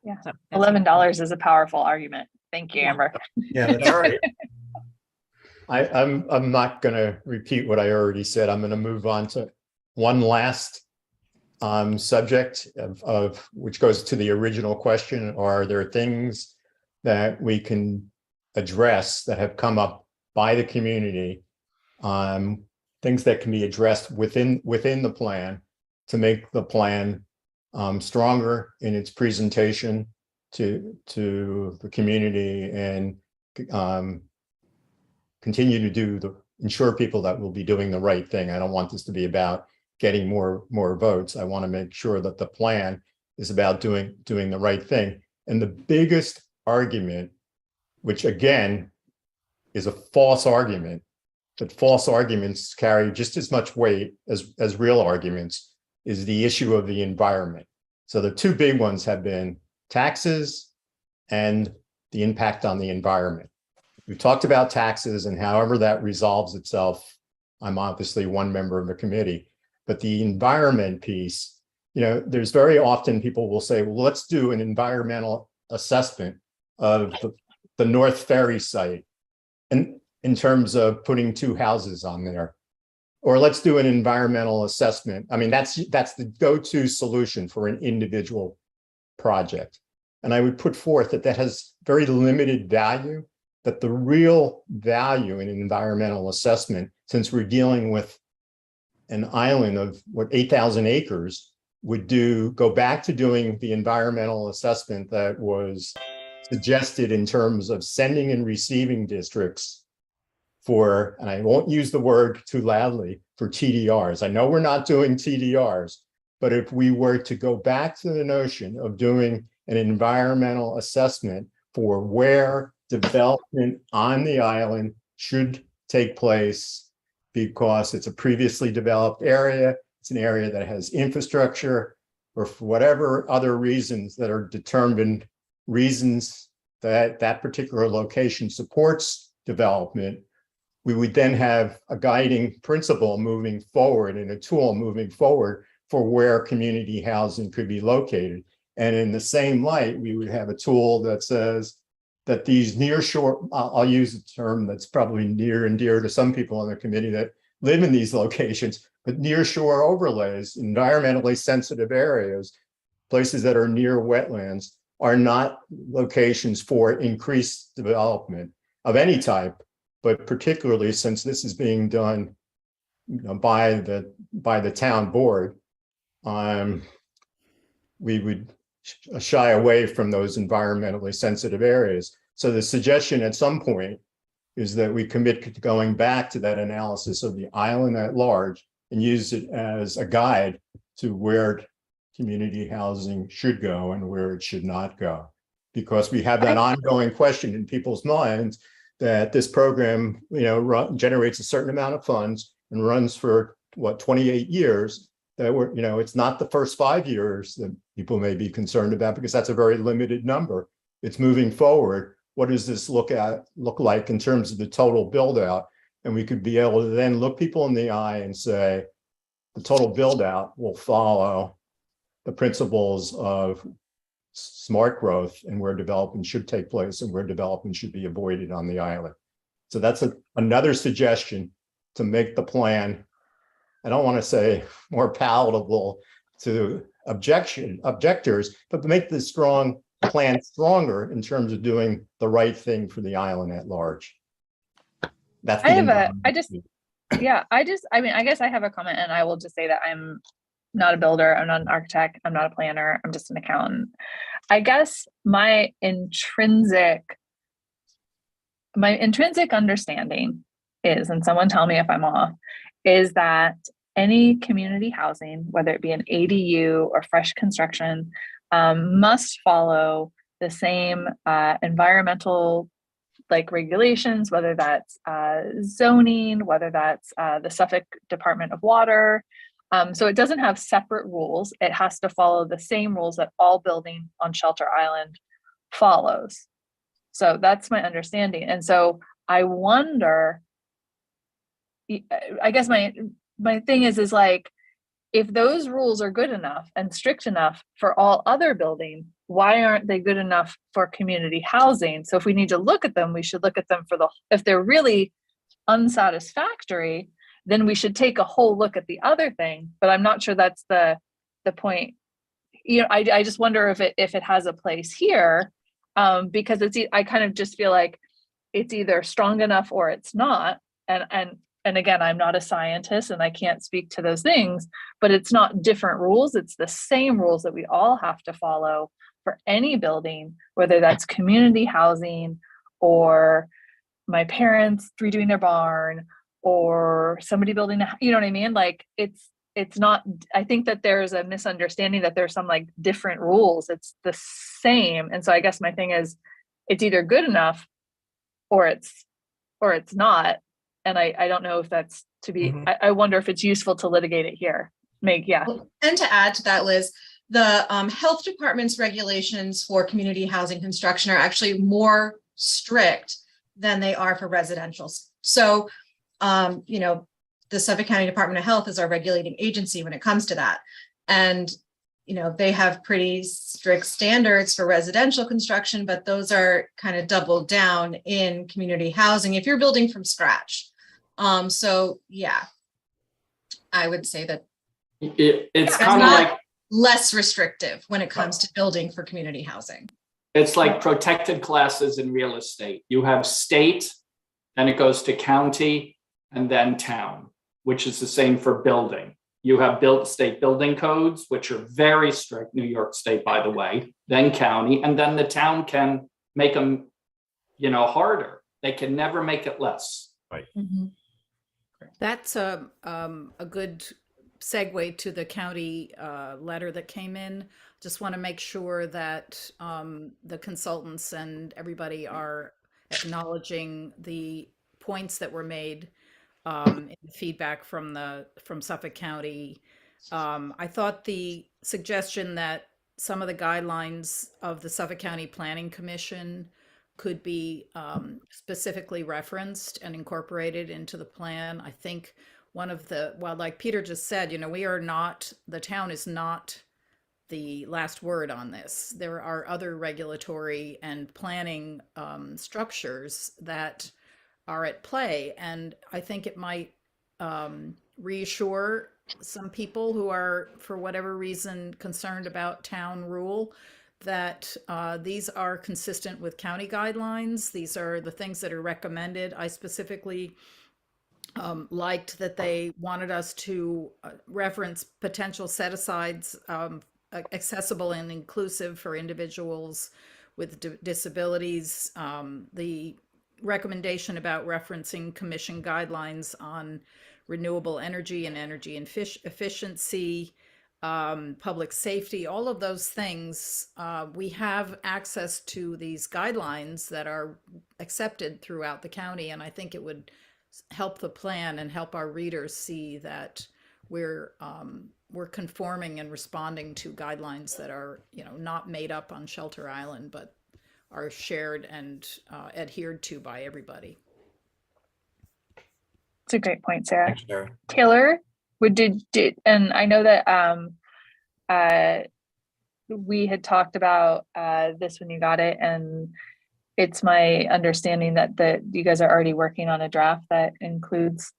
Yeah. So $11 is a powerful argument. Thank you, Amber. Yeah, that's All right. I'm not going to repeat what I already said. I'm going to move on to one last subject of which goes to the original question. Are there things that we can address that have come up by the community, things that can be addressed within the plan to make the plan stronger in its presentation to the community, and continue to ensure people that will be doing the right thing. I don't want this to be about getting more votes. I want to make sure that the plan is about doing the right thing. And the biggest argument, which again is a false argument, but false arguments carry just as much weight as real arguments, is the issue of the environment. So the two big ones have been taxes and the impact on the environment. We've talked about taxes and however that resolves itself. I'm obviously one member of the committee, but the environment piece, there's very often people will say, well, let's do an environmental assessment of the North Ferry site and in terms of putting two houses on there. Or let's do an environmental assessment. I mean, that's the go-to solution for an individual project. And I would put forth that has very limited value, that the real value in an environmental assessment, since we're dealing with an island of 8,000 acres, would go back to doing the environmental assessment that was suggested in terms of sending and receiving districts for, and I won't use the word too loudly, for TDRs. I know we're not doing TDRs, but if we were to go back to the notion of doing an environmental assessment for where development on the island should take place, because it's a previously developed area, it's an area that has infrastructure, or for whatever other reasons that are determined reasons that that particular location supports development, we would then have a guiding principle moving forward and a tool moving forward for where community housing could be located. And in the same light, we would have a tool that says that these nearshore, I'll use a term that's probably near and dear to some people on the committee that live in these locations, but nearshore overlays, environmentally sensitive areas, places that are near wetlands, are not locations for increased development of any type, but particularly since this is being done by the town board, we would shy away from those environmentally sensitive areas. So the suggestion at some point is that we commit to going back to that analysis of the island at large and use it as a guide to where community housing should go and where it should not go. Because we have that ongoing question in people's minds that this program, generates a certain amount of funds and runs for 28 years, that it's not the first 5 years that people may be concerned about, because that's a very limited number. It's moving forward. What does this look like in terms of the total build out? And we could be able to then look people in the eye and say, the total build out will follow the principles of smart growth and where development should take place and where development should be avoided on the island. So that's another suggestion to make the plan, I don't want to say more palatable to objectors, but to make the plan stronger in terms of doing the right thing for the island at large. That's I guess I have a comment, and I will just say that I'm not a builder, I'm not an architect, I'm not a planner, I'm just an accountant. I guess my intrinsic understanding is, and someone tell me if I'm off, is that any community housing, whether it be an ADU or fresh construction, must follow the same environmental regulations, whether that's zoning, whether that's the Suffolk Department of Water. So it doesn't have separate rules. It has to follow the same rules that all building on Shelter Island follows. So that's my understanding. And so I wonder, I guess my thing is if those rules are good enough and strict enough for all other building, why aren't they good enough for community housing? So if we need to look at them, we should look at them if they're really unsatisfactory, then we should take a whole look at the other thing. But I'm not sure that's the point. I just wonder if it has a place here, because I kind of just feel like it's either strong enough or it's not. And again, I'm not a scientist and I can't speak to those things, but it's not different rules. It's the same rules that we all have to follow for any building, whether that's community housing or my parents redoing their barn or somebody building you know what I mean? It's not, I think that there's a misunderstanding that there's some different rules. It's the same. And so I guess my thing is it's either good enough or it's not. And I don't know if that's to be, I wonder if it's useful to litigate it here. yeah. And to add to that, Liz, the health department's regulations for community housing construction are actually more strict than they are for residential. So, you know, the Suffolk County Department of Health is our regulating agency when it comes to that. And, you know, they have pretty strict standards for residential construction, but those are kind of doubled down in community housing if you're building from scratch. So yeah, I would say that It's it's kind of not like, less restrictive when it comes to building for community housing. it's like protected classes in real estate. You have state, then it goes to county, and then town, which is the same for building. You have state building codes, which are very strict, New York State, by the way, then county, and then the town can make them, you know, harder. They can never make it less. That's a good segue to the county letter that came in. Just want to make sure that the consultants and everybody are acknowledging the points that were made in the feedback from Suffolk County. I thought the suggestion that some of the guidelines of the Suffolk County Planning Commission could be specifically referenced and incorporated into the plan. I think one of the, well, like Peter just said, you know, the town is not the last word on this. There are other regulatory and planning structures that are at play. And I think it might reassure some people who are, for whatever reason, concerned about town rule, that these are consistent with county guidelines. These are the things that are recommended. I specifically liked that they wanted us to reference potential set-asides accessible and inclusive for individuals with disabilities. The recommendation about referencing commission guidelines on renewable energy and energy efficiency, public safety, all of those things. We have access to these guidelines that are accepted throughout the county, and I think it would help the plan and help our readers see that we're conforming and responding to guidelines that are, you know, not made up on Shelter Island, but are shared and adhered to by everybody. It's a great point, Sarah. Thanks, Sarah. Taylor, and I know that we had talked about this when you got it, and it's my understanding that you guys are already working on a draft that includes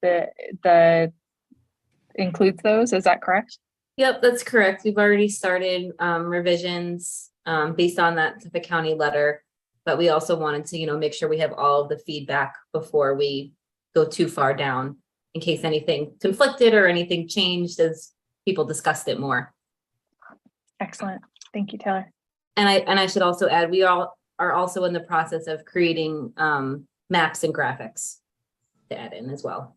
includes those. Is that correct? Yep, that's correct. We've already started revisions based on that Suffolk County letter, but we also wanted to, you know, make sure we have all of the feedback before we go too far down in case anything conflicted or anything changed as people discussed it more. Excellent. Thank you, Taylor. And I should also add, we all are also in the process of creating maps and graphics to add in as well.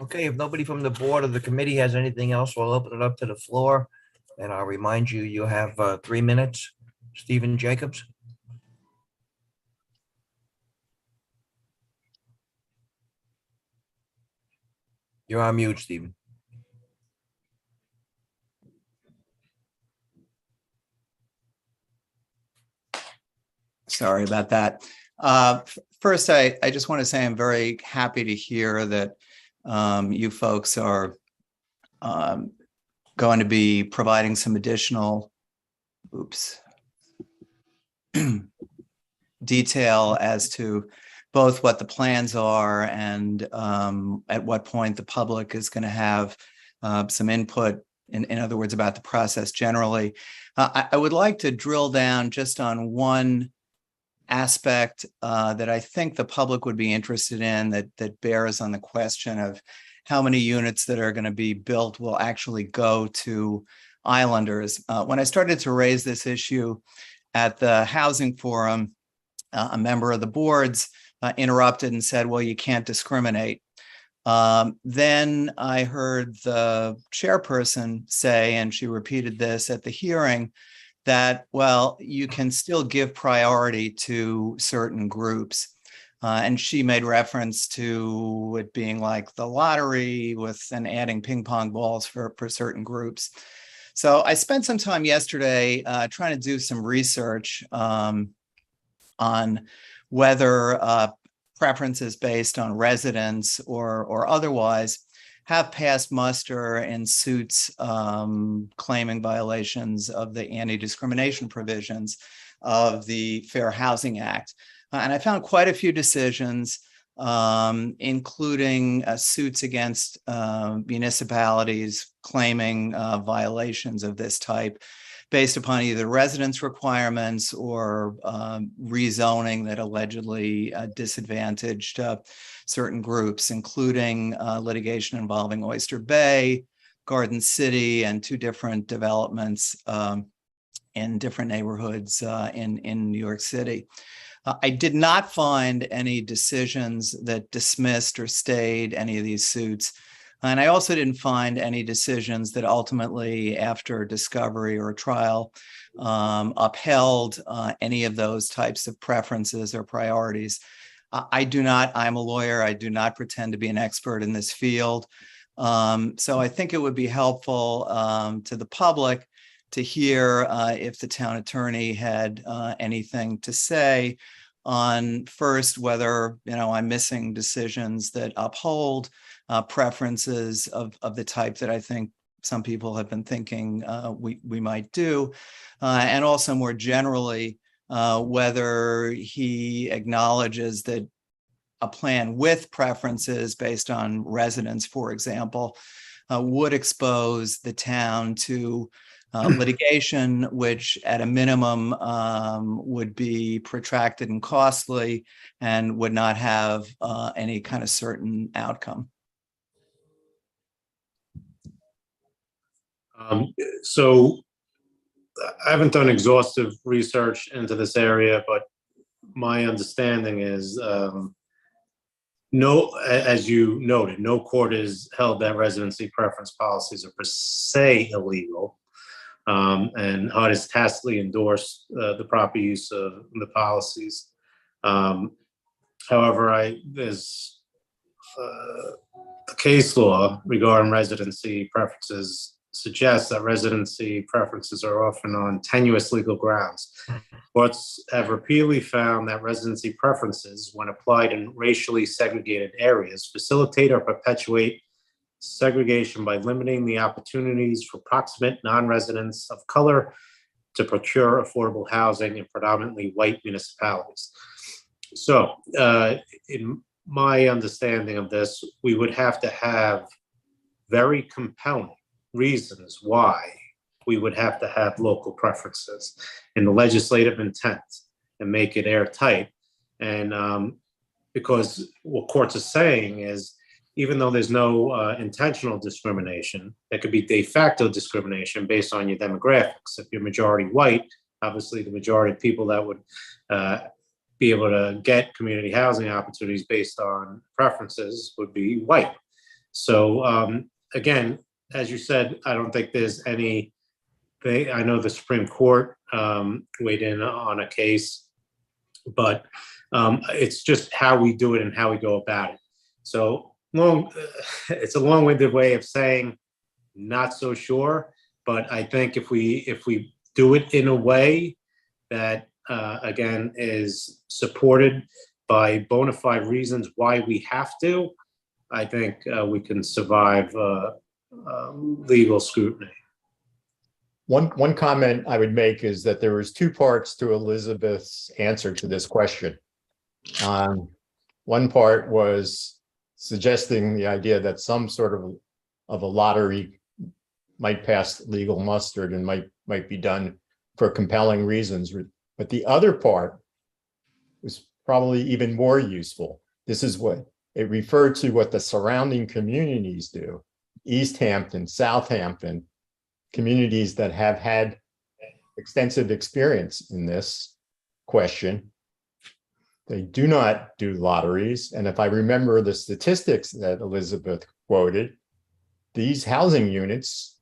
Okay, if nobody from the board or the committee has anything else, we'll open it up to the floor. And I'll remind you, you have 3 minutes. Stephen Jacobs. You're on mute, Stephen. Sorry about that. First, I just want to say I'm very happy to hear that you folks are going to be providing some additional detail as to both what the plans are and at what point the public is going to have some input, in other words, about the process generally. I would like to drill down just on one aspect that I think the public would be interested in, that bears on the question of how many units that are going to be built will actually go to islanders. When I started to raise this issue at the Housing Forum, a member of the boards interrupted and said, well, you can't discriminate. Then I heard the chairperson say, and she repeated this at the hearing, that, well, you can still give priority to certain groups. And she made reference to it being like the lottery and adding ping pong balls for certain groups. So I spent some time yesterday trying to do some research on whether preferences based on residence or otherwise have passed muster in suits claiming violations of the anti-discrimination provisions of the Fair Housing Act. And I found quite a few decisions, including suits against municipalities claiming violations of this type based upon either residence requirements or rezoning that allegedly disadvantaged certain groups, including litigation involving Oyster Bay, Garden City, and 2 different developments in different neighborhoods in New York City. I did not find any decisions that dismissed or stayed any of these suits. And I also didn't find any decisions that ultimately, after discovery or trial, upheld any of those types of preferences or priorities. I'm a lawyer. I do not pretend to be an expert in this field. So I think it would be helpful to the public to hear if the town attorney had anything to say on, first, whether I'm missing decisions that uphold preferences of the type that I think some people have been thinking we might do, and also more generally whether he acknowledges that a plan with preferences based on residence, for example, would expose the town to litigation, which at a minimum would be protracted and costly and would not have any kind of certain outcome. So I haven't done exhaustive research into this area, but my understanding is as you noted, no court has held that residency preference policies are per se illegal. And HUD has tacitly endorsed the proper use of the policies. However, there's the case law regarding residency preferences suggests that residency preferences are often on tenuous legal grounds. Courts have repeatedly found that residency preferences, when applied in racially segregated areas, facilitate or perpetuate segregation by limiting the opportunities for proximate non-residents of color to procure affordable housing in predominantly white municipalities. So in my understanding of this, we would have to have very compelling reasons why we would have to have local preferences in the legislative intent and make it airtight. And because what courts are saying is, even though there's no intentional discrimination, there could be de facto discrimination based on your demographics. If you're majority white, obviously the majority of people that would be able to get community housing opportunities based on preferences would be white. So again, as you said, I don't think there's any, I know the Supreme Court weighed in on a case, but it's just how we do it and how we go about it. So it's a long-winded way of saying not so sure, but I think if we do it in a way that again is supported by bona fide reasons why we have to, I think we can survive legal scrutiny. One comment I would make is that there was 2 parts to Elizabeth's answer to this question. One part was suggesting the idea that some sort of a lottery might pass legal muster and might be done for compelling reasons. But the other part was probably even more useful. This is what it referred to, what the surrounding communities do. East Hampton, Southampton, communities that have had extensive experience in this question. They do not do lotteries. And if I remember the statistics that Elizabeth quoted, these housing units,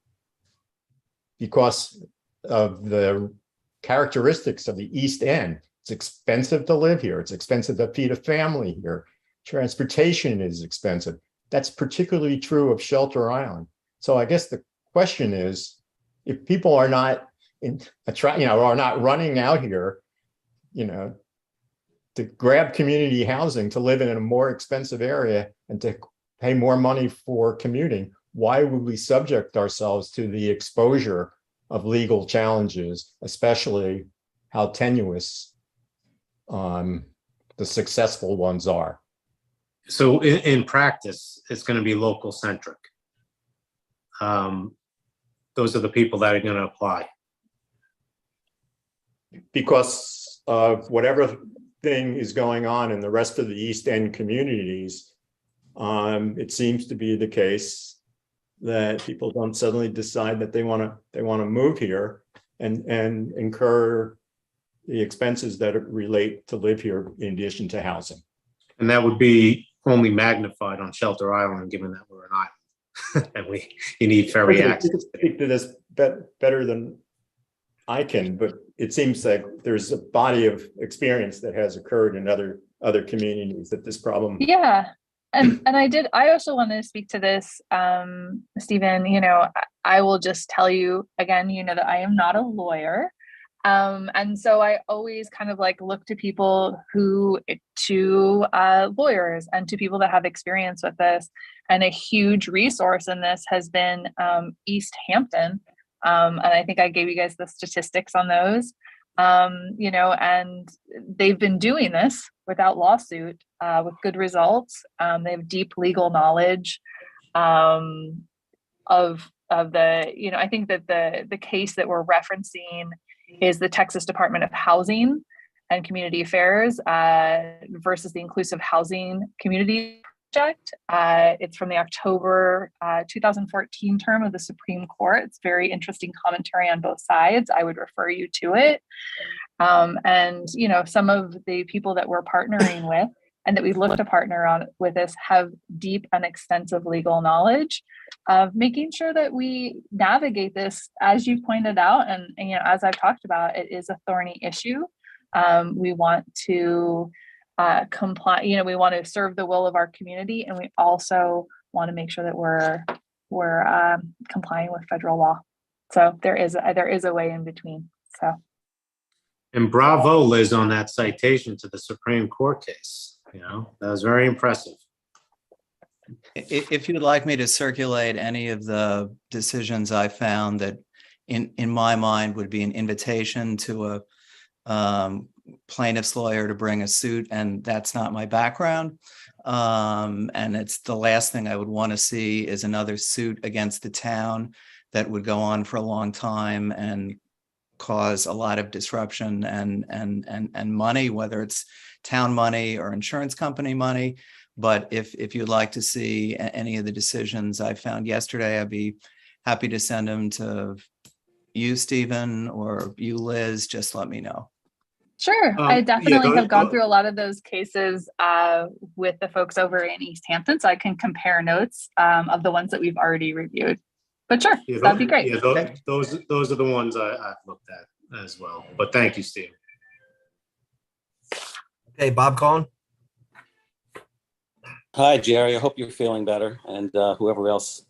because of the characteristics of the East End, It's expensive to live here. It's expensive to feed a family here. Transportation is expensive. That's particularly true of Shelter Island. So I guess the question is, if people are not are not running out here, to grab community housing to live in a more expensive area and to pay more money for commuting, why would we subject ourselves to the exposure of legal challenges, especially how tenuous the successful ones are? So in practice, it's going to be local centric. Those are the people that are going to apply. Because of whatever thing is going on in the rest of the East End communities, it seems to be the case that people don't suddenly decide that they want to move here and incur the expenses that relate to live here in addition to housing. And that would be only magnified on Shelter Island, given that we're an island. And you need ferry You can access. speak to this better than I can, but it seems like there's a body of experience that has occurred in other communities that this problem. Yeah. And I also wanted to speak to this, Stephen, I will just tell you again, that I am not a lawyer. And so I always kind of look to people to lawyers and to people that have experience with this. And a huge resource in this has been East Hampton. And I think I gave you guys the statistics on those, and they've been doing this without lawsuit with good results. They have deep legal knowledge of the, I think that the case that we're referencing is the Texas Department of Housing and Community Affairs versus the Inclusive Housing Community Project. It's from the October 2014 term of the Supreme Court. It's very interesting commentary on both sides. I would refer you to it. And, some of the people that we're partnering with and that we look to partner on with this have deep and extensive legal knowledge of making sure that we navigate this, as you pointed out, and as I've talked about, it is a thorny issue. We want to comply, we want to serve the will of our community, and we also want to make sure that we're complying with federal law. So there is a way in between. So. And bravo, Liz, on that citation to the Supreme Court case. That was very impressive. If you'd like me to circulate any of the decisions I found that in my mind would be an invitation to a plaintiff's lawyer to bring a suit, and that's not my background. And it's the last thing I would want to see is another suit against the town that would go on for a long time and cause a lot of disruption and money, whether it's town money or insurance company money. But if you'd like to see any of the decisions I found yesterday, I'd be happy to send them to you, Stephen, or you, Liz. Just let me know. Sure. I definitely have gone through a lot of those cases with the folks over in East Hampton, so I can compare notes of the ones that we've already reviewed. But sure, that'd be great. Yeah, those are the ones I've looked at as well. But thank you, Steve. Okay, Bob Cohen. Hi, Jerry. I hope you're feeling better, and whoever else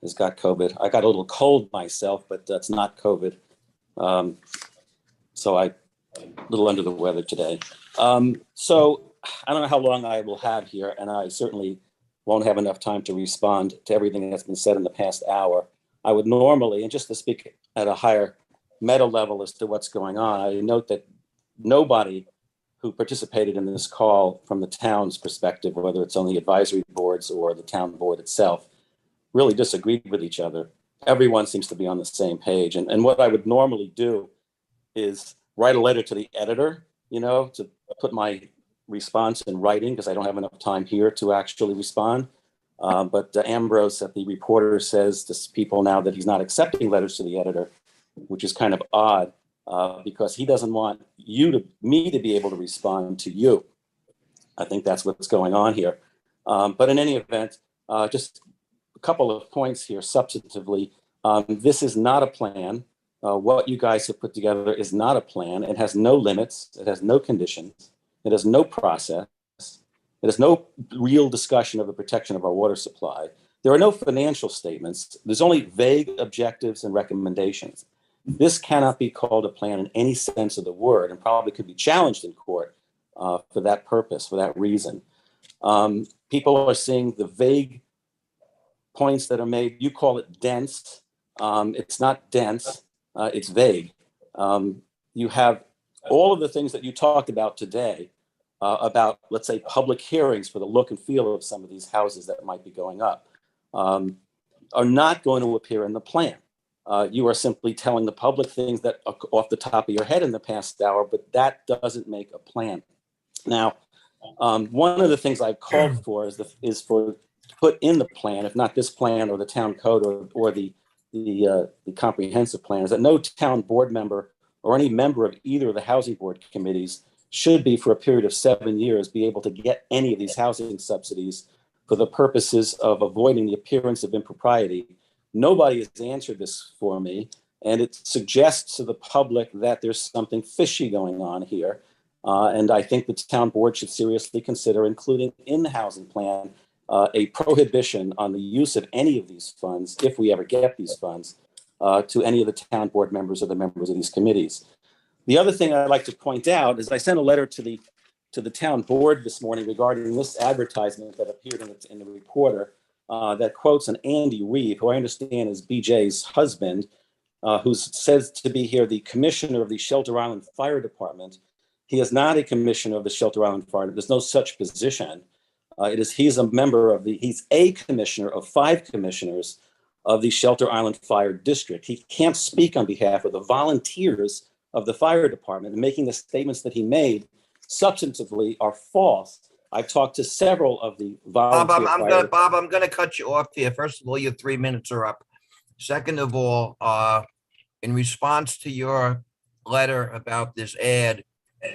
has got COVID. I got a little cold myself, but that's not COVID. So I'm a little under the weather today. So I don't know how long I will have here, and I certainly won't have enough time to respond to everything that's been said in the past hour. I would normally, and just to speak at a higher meta level as to what's going on, I note that nobody who participated in this call from the town's perspective, whether it's on the advisory boards or the town board itself, really disagreed with each other. Everyone seems to be on the same page. And what I would normally do is write a letter to the editor, to put my response in writing, because I don't have enough time here to actually respond. But Ambrose at the Reporter says to people now that he's not accepting letters to the editor, which is kind of odd. Because he doesn't want me to be able to respond to you. I think that's what's going on here. But in any event, just a couple of points here substantively. This is not a plan. what you guys have put together is not a plan. It has no limits. It has no conditions. It has no process. It has no real discussion of the protection of our water supply. There are no financial statements. There's only vague objectives and recommendations. This cannot be called a plan in any sense of the word, and probably could be challenged in court for that purpose, for that reason. People are seeing the vague points that are made. You call it dense. It's not dense. It's vague. You have all of the things that you talked about today about, let's say, public hearings for the look and feel of some of these houses that might be going up, are not going to appear in the plan. You are simply telling the public things that are off the top of your head in the past hour, but that doesn't make a plan. Now, one of the things I've called for is for put in the plan, if not this plan or the town code or the comprehensive plan, is that no town board member or any member of either of the housing board committees should be, for a period of 7 years, be able to get any of these housing subsidies for the purposes of avoiding the appearance of impropriety. Nobody has answered this for me, and it suggests to the public that there's something fishy going on here. And I think the town board should seriously consider including in the housing plan a prohibition on the use of any of these funds, if we ever get these funds, to any of the town board members or the members of these committees. The other thing I'd like to point out is I sent a letter to the town board this morning regarding this advertisement that appeared in the Reporter that quotes an Andy Reeve, who I understand is BJ's husband, who says to be here the commissioner of the Shelter Island Fire Department. He is not a commissioner of the Shelter Island Fire. There's no such position. He's a commissioner of 5 commissioners of the Shelter Island Fire District. He can't speak on behalf of the volunteers of the fire department, and making the statements that he made substantively are false. I've talked to several of the volunteer Bob, I'm gonna cut you off here. First of all, your 3 minutes are up. Second of all, in response to your letter about this ad,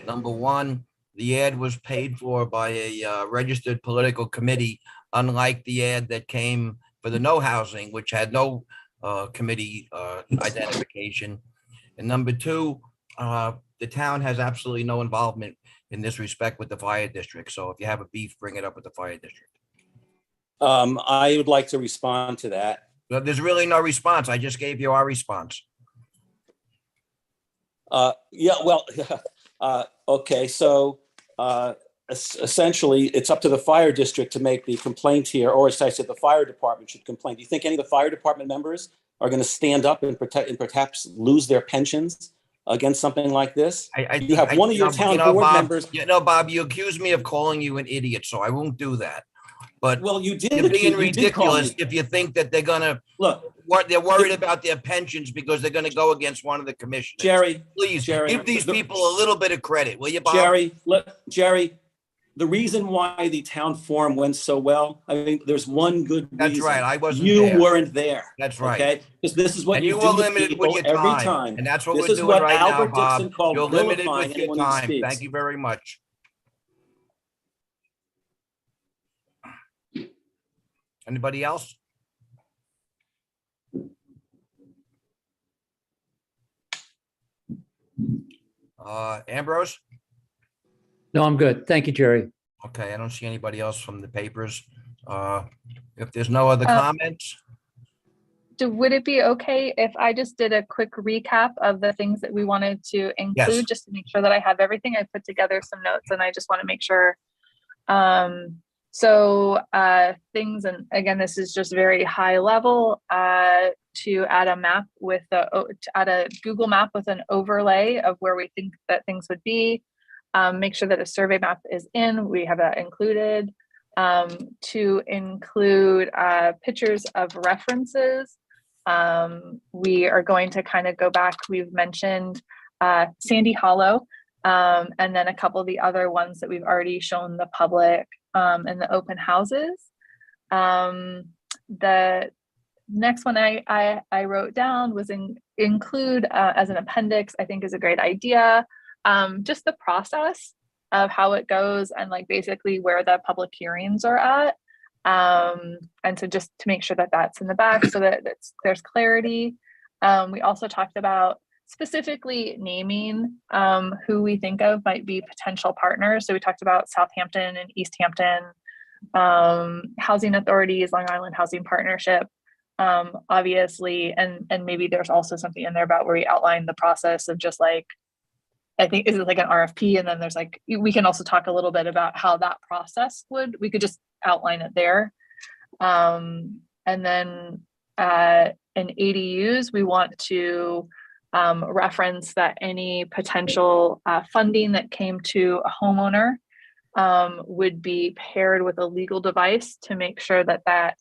number one, the ad was paid for by a registered political committee, unlike the ad that came for the no housing, which had no committee identification. And number two, the town has absolutely no involvement in this respect with the fire district. So if you have a beef, bring it up with the fire district. I would like to respond to that. But there's really no response. I just gave you our response. Okay, so essentially, it's up to the fire district to make the complaint here, or as I said, the fire department should complain. Do you think any of the fire department members are going to stand up and perhaps lose their pensions against something like this? You have one of your town board members. Bob, you accuse me of calling you an idiot, so I won't do that. But well, you did. You're being you did call ridiculous me. if you think that they're gonna Look. They're worried about their pensions because they're gonna go against one of the commissioners. Jerry, please give these people a little bit of credit, will you, Bob? Jerry, the reason why the town forum went so well, I mean, there's one good reason. That's right. I wasn't You there. weren't there. That's right. Okay, because this is what And you you do were to limited people with your every time, time. and that's what This we're is doing what right Albert now, Dixon Bob. called You're limited vilifying with your anyone who time. speaks. Thank you very much. Anybody else? Ambrose? No, I'm good. Thank you, Jerry. Okay, I don't see anybody else from the papers. If there's no other comments, Would it be okay if I just did a quick recap of the things that we wanted to include, Yes. just to make sure that I have everything? I put together some notes and I just want to make sure. Things, and again, this is just very high level, to add a map with to add a Google map with an overlay of where we think that things would be. Make sure that a survey map is in, we have that included. To include pictures of references. We are going to kind of go back, we've mentioned Sandy Hollow, and then a couple of the other ones that we've already shown the public in the open houses. The next one I wrote down was include as an appendix, I think is a great idea. Just the process of how it goes and like basically where the public hearings are at. And so just to make sure that that's in the back so that there's clarity. We also talked about specifically naming who we think of might be potential partners. So we talked about Southampton and East Hampton, housing authorities, Long Island Housing Partnership, obviously, and maybe there's also something in there about where we outline the process of just like, I think, is it like an RFP? And then there's like, we can also talk a little bit about how that process we could just outline it there. And then in ADUs, we want to reference that any potential funding that came to a homeowner would be paired with a legal device to make sure that that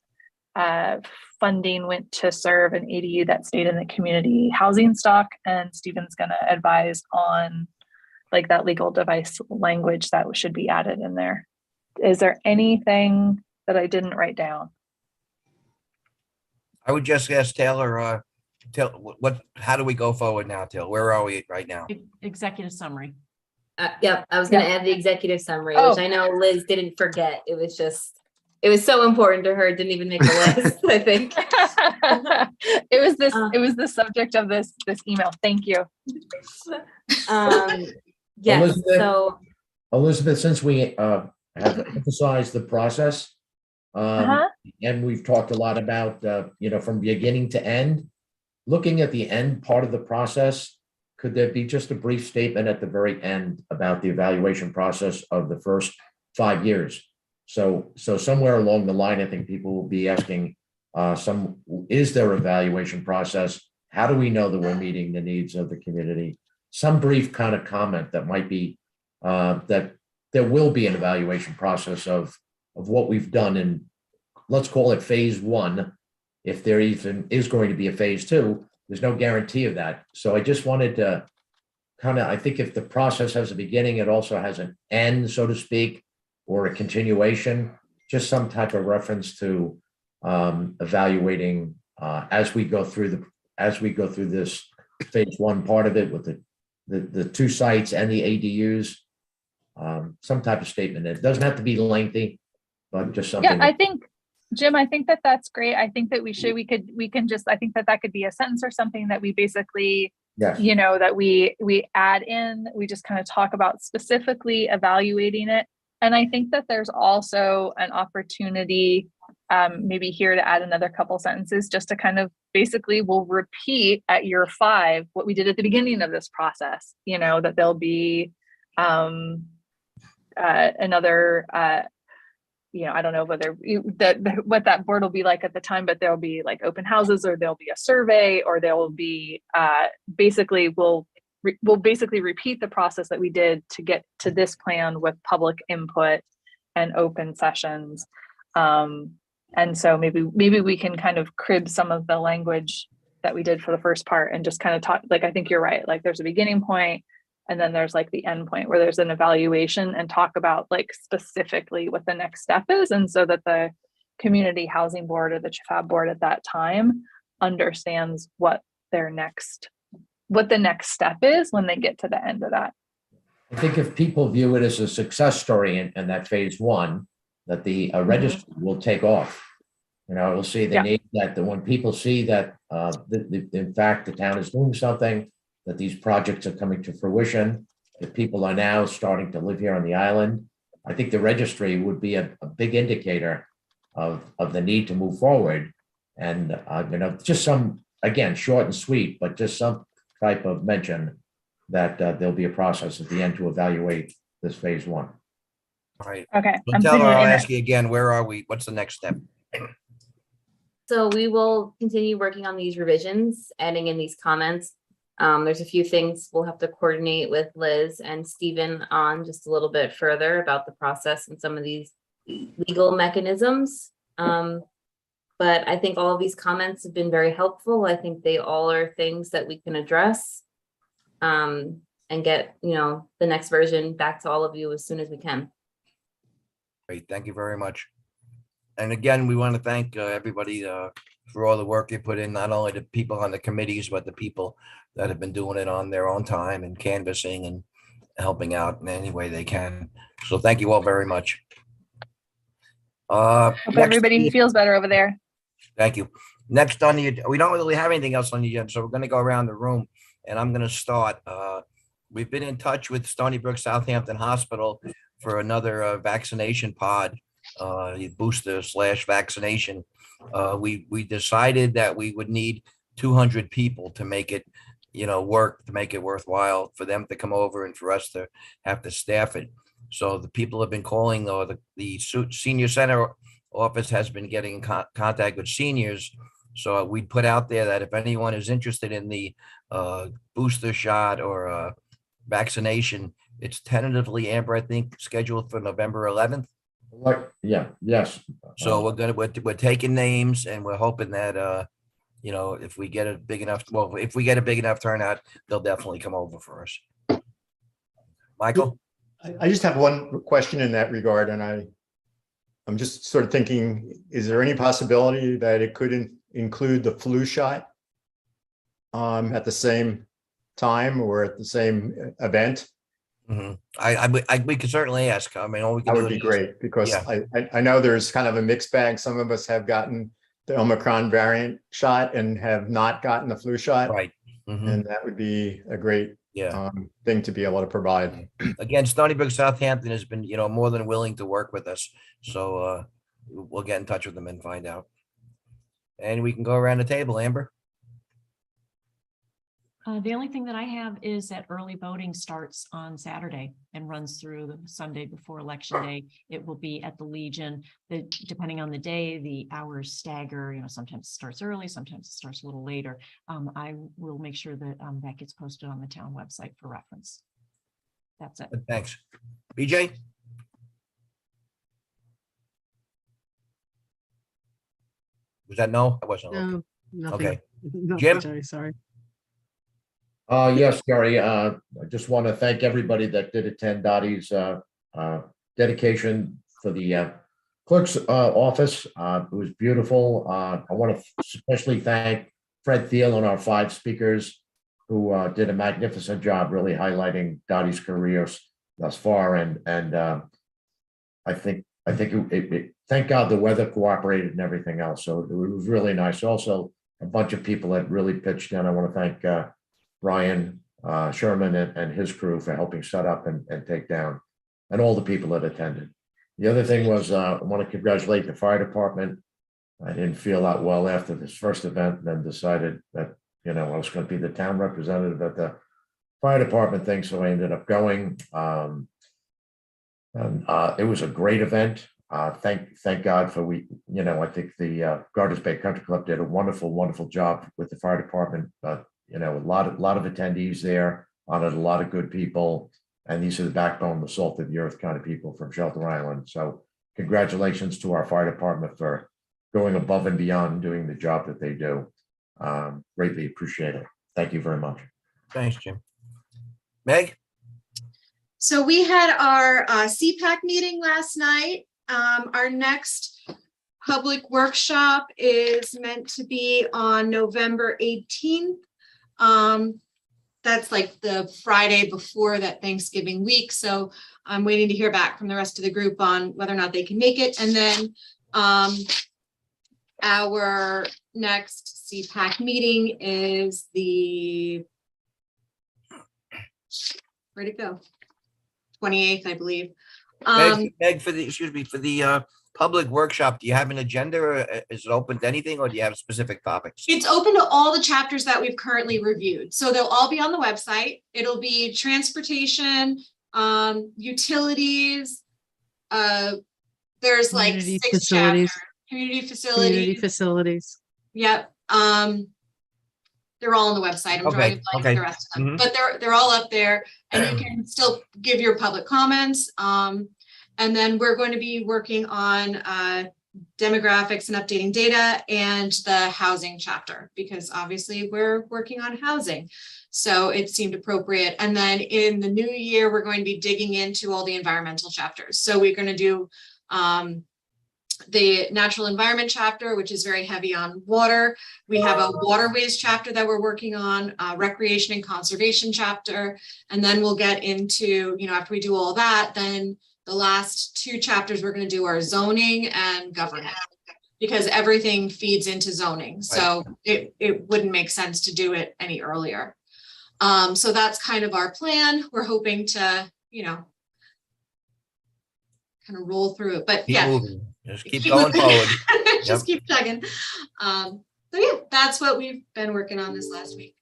funding went to serve an ADU that stayed in the community housing stock. And Stephen's going to advise on like that legal device language that should be added in there. Is there anything that I didn't write down? I would just ask Taylor, how do we go forward now, Taylor? Where are we right now? Executive summary. Yep, I was gonna add the executive summary, which I know Liz didn't forget. It was so important to her, it didn't even make the list, I think. It was the subject of this email. Thank you. Yes, so. Elizabeth, since we have emphasized the process, and we've talked a lot about, from beginning to end, looking at the end part of the process, could there be just a brief statement at the very end about the evaluation process of the first 5 years? So somewhere along the line, I think people will be asking, is there evaluation process? How do we know that we're meeting the needs of the community? Some brief kind of comment that might be, that there will be an evaluation process of what we've done in, let's call it phase 1. If there even is going to be a phase 2, there's no guarantee of that. So I just wanted to I think if the process has a beginning, it also has an end, so to speak, or a continuation, just some type of reference to evaluating as we go through this phase 1 part of it with the 2 sites and the ADUs, some type of statement. It doesn't have to be lengthy, but just something. Yeah, I think, Jim, I think that that's great. I think that I think that could be a sentence or something that we basically, yes, that we add in, we just kind of talk about specifically evaluating it. And I think that there's also an opportunity maybe here to add another couple sentences just to kind of basically we'll repeat at year 5 what we did at the beginning of this process, that there'll be another I don't know whether what that board will be like at the time, but there'll be like open houses, or there'll be a survey, or there will be basically we'll basically repeat the process that we did to get to this plan with public input and open sessions. And so maybe we can kind of crib some of the language that we did for the first part and just kind of talk, like, I think you're right. Like there's a beginning point, and then there's like the end point where there's an evaluation, and talk about like specifically what the next step is. And so that the community housing board or the CHFAB board at that time understands what the next step is when they get to the end of that. I think if people view it as a success story in that phase 1, that the registry will take off. We'll see the need that when people see that, in fact, the town is doing something, that these projects are coming to fruition, that people are now starting to live here on the island. I think the registry would be a big indicator of the need to move forward. And, just some, again, short and sweet, but just some type of mention that there'll be a process at the end to evaluate this phase 1. All right. Okay. So Taylor, I'll ask you again, where are we? What's the next step? So we will continue working on these revisions, adding in these comments. There's a few things we'll have to coordinate with Liz and Stephen on just a little bit further about the process and some of these legal mechanisms. But I think all of these comments have been very helpful. I think they all are things that we can address and get, the next version back to all of you as soon as we can. Great. Thank you very much. And again, we want to thank everybody for all the work they put in, not only the people on the committees, but the people that have been doing it on their own time and canvassing and helping out in any way they can. So thank you all very much. Hope everybody feels better over there. Thank you. Next on the, we don't really have anything else on the agenda, so we're gonna go around the room and I'm gonna start. We've been in touch with Stony Brook Southampton Hospital for another vaccination pod, booster / vaccination. We decided that we would need 200 people to make it, work, to make it worthwhile for them to come over and for us to have to staff it. So the people have been calling, or the senior center office has been getting in contact with seniors. So we put out there that if anyone is interested in the booster shot or vaccination, it's tentatively, Amber, I think, scheduled for November 11th. Yeah, yes. So we're taking names, and we're hoping that if we get a big enough, turnout, they'll definitely come over for us. Michael? I just have one question in that regard, and I'm just sort of thinking, is there any possibility that it could include the flu shot at the same time or at the same event? We could certainly ask. I mean, all we can That do would be is- great, because Yeah. I know there's kind of a mixed bag. Some of us have gotten the Omicron variant shot and have not gotten the flu shot. Right. Mhm. And that would be a great thing to be able to provide. Again, Stony Brook Southampton has been, more than willing to work with us. So we'll get in touch with them and find out. And we can go around the table, Amber. The only thing that I have is that early voting starts on Saturday and runs through the Sunday before Election Day. It will be at the Legion. Depending on the day, the hours stagger. Sometimes it starts early, sometimes it starts a little later. I will make sure that that gets posted on the town website for reference. That's it. Thanks. BJ? Was that no? I wasn't looking. No, nothing. Okay. Nothing, Jim? Jerry, sorry. Yes, Gary, I just want to thank everybody that did attend Dottie's dedication for the clerk's office. It was beautiful. I want to especially thank Fred Thiel and our 5 speakers who did a magnificent job really highlighting Dottie's careers thus far. And I think thank God the weather cooperated and everything else. So it was really nice. Also, a bunch of people that really pitched in. I want to thank Brian Sherman and his crew for helping set up and take down, and all the people that attended. The other thing was, I want to congratulate the fire department. I didn't feel that well after this first event, and then decided that, I was going to be the town representative at the fire department thing, so I ended up going. And it was a great event. Thank God for I think the Gardens Bay Country Club did a wonderful job with the fire department. A lot of attendees there, honored a lot of good people, and these are the backbone, the salt of the earth kind of people from Shelter Island. So congratulations to our fire department for going above and beyond, doing the job that they do. Greatly appreciate it. Thank you very much. Thanks, Jim. Meg? So we had our CPAC meeting last night. Our next public workshop is meant to be on November 18th. That's like the Friday before that Thanksgiving week. So I'm waiting to hear back from the rest of the group on whether or not they can make it. And then our next CPAC meeting is where'd it go? 28th, I believe. Meg, for the public workshop, do you have an agenda, or is it open to anything, or do you have specific topics? It's open to all the chapters that we've currently reviewed. So they'll all be on the website. It'll be transportation, utilities. There's like Community 6 facilities. chapters. Community Community facilities. facilities. Yep. They're all on the website. I'm drawing a blank for the rest of them, but they're all up there, and you can still give your public comments. And then we're going to be working on demographics and updating data and the housing chapter, because obviously we're working on housing. So it seemed appropriate. And then in the new year, we're going to be digging into all the environmental chapters. So we're going to do the natural environment chapter, which is very heavy on water. We have a waterways chapter that we're working on, recreation and conservation chapter. And then we'll get into, after we do all that, then the last 2 chapters we're going to do are zoning and governance, because everything feeds into zoning. So it wouldn't make sense to do it any earlier. So that's kind of our plan. We're hoping to, kind of roll through it, but Keep yeah. moving. Just keep going forward. Just keep chugging. So yeah, that's what we've been working on this last week.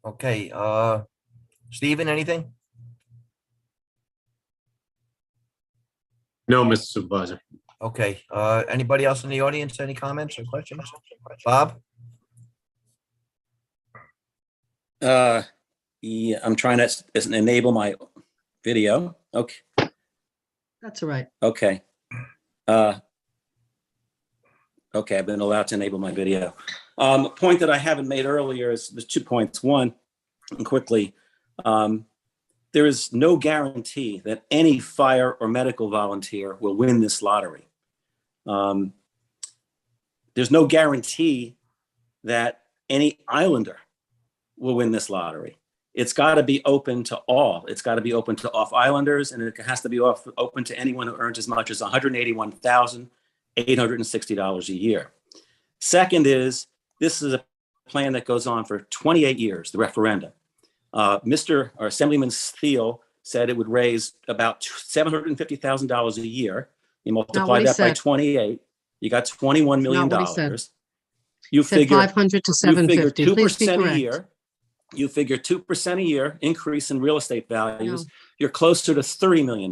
Okay, Stephen, anything? No, Mr. Supervisor. Okay, anybody else in the audience? Any comments or questions? Bob? Yeah, I'm trying to enable my video. Okay. That's all right. Okay. Okay, I've been allowed to enable my video. Point that I haven't made earlier is there's 2 points. One, and quickly, there is no guarantee that any fire or medical volunteer will win this lottery. There's no guarantee that any Islander will win this lottery. It's got to be open to all. It's got to be open to off-islanders, and it has to be open to anyone who earns as much as $181,860 a year. Second is, this is a plan that goes on for 28 years, the referendum. Assemblyman Thiel said it would raise about $750,000 a year. You multiply that by 28, you got $21 million. You figure 500 to 750. Please be 2% a correct. year. You figure 2% a year increase in real estate values. You're closer to $30 million.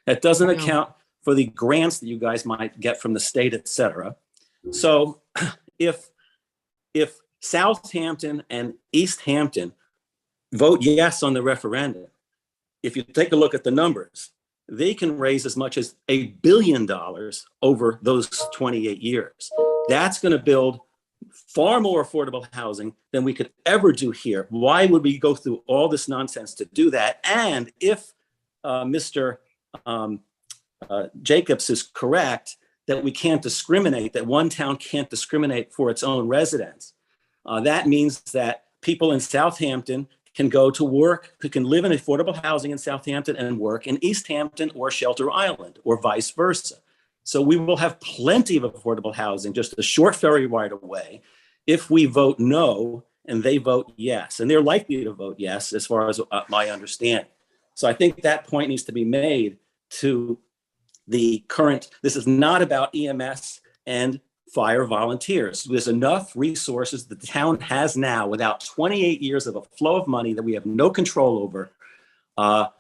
That doesn't account for the grants that you guys might get from the state, et cetera. So if Southampton and East Hampton vote yes on the referendum, if you take a look at the numbers, they can raise as much as $1 billion over those 28 years. That's going to build far more affordable housing than we could ever do here. Why would we go through all this nonsense to do that? And if Mr. Jacobs is correct that we can't discriminate, that one town can't discriminate for its own residents, that means that people in Southampton can go to work, who can live in affordable housing in Southampton and work in East Hampton or Shelter Island, or vice versa. So we will have plenty of affordable housing, just a short ferry ride away, if we vote no and they vote yes. And they're likely to vote yes, as far as my understanding. So I think that point needs to be made to the current. This is not about EMS and fire volunteers. There's enough resources the town has now, without 28 years of a flow of money that we have no control over, to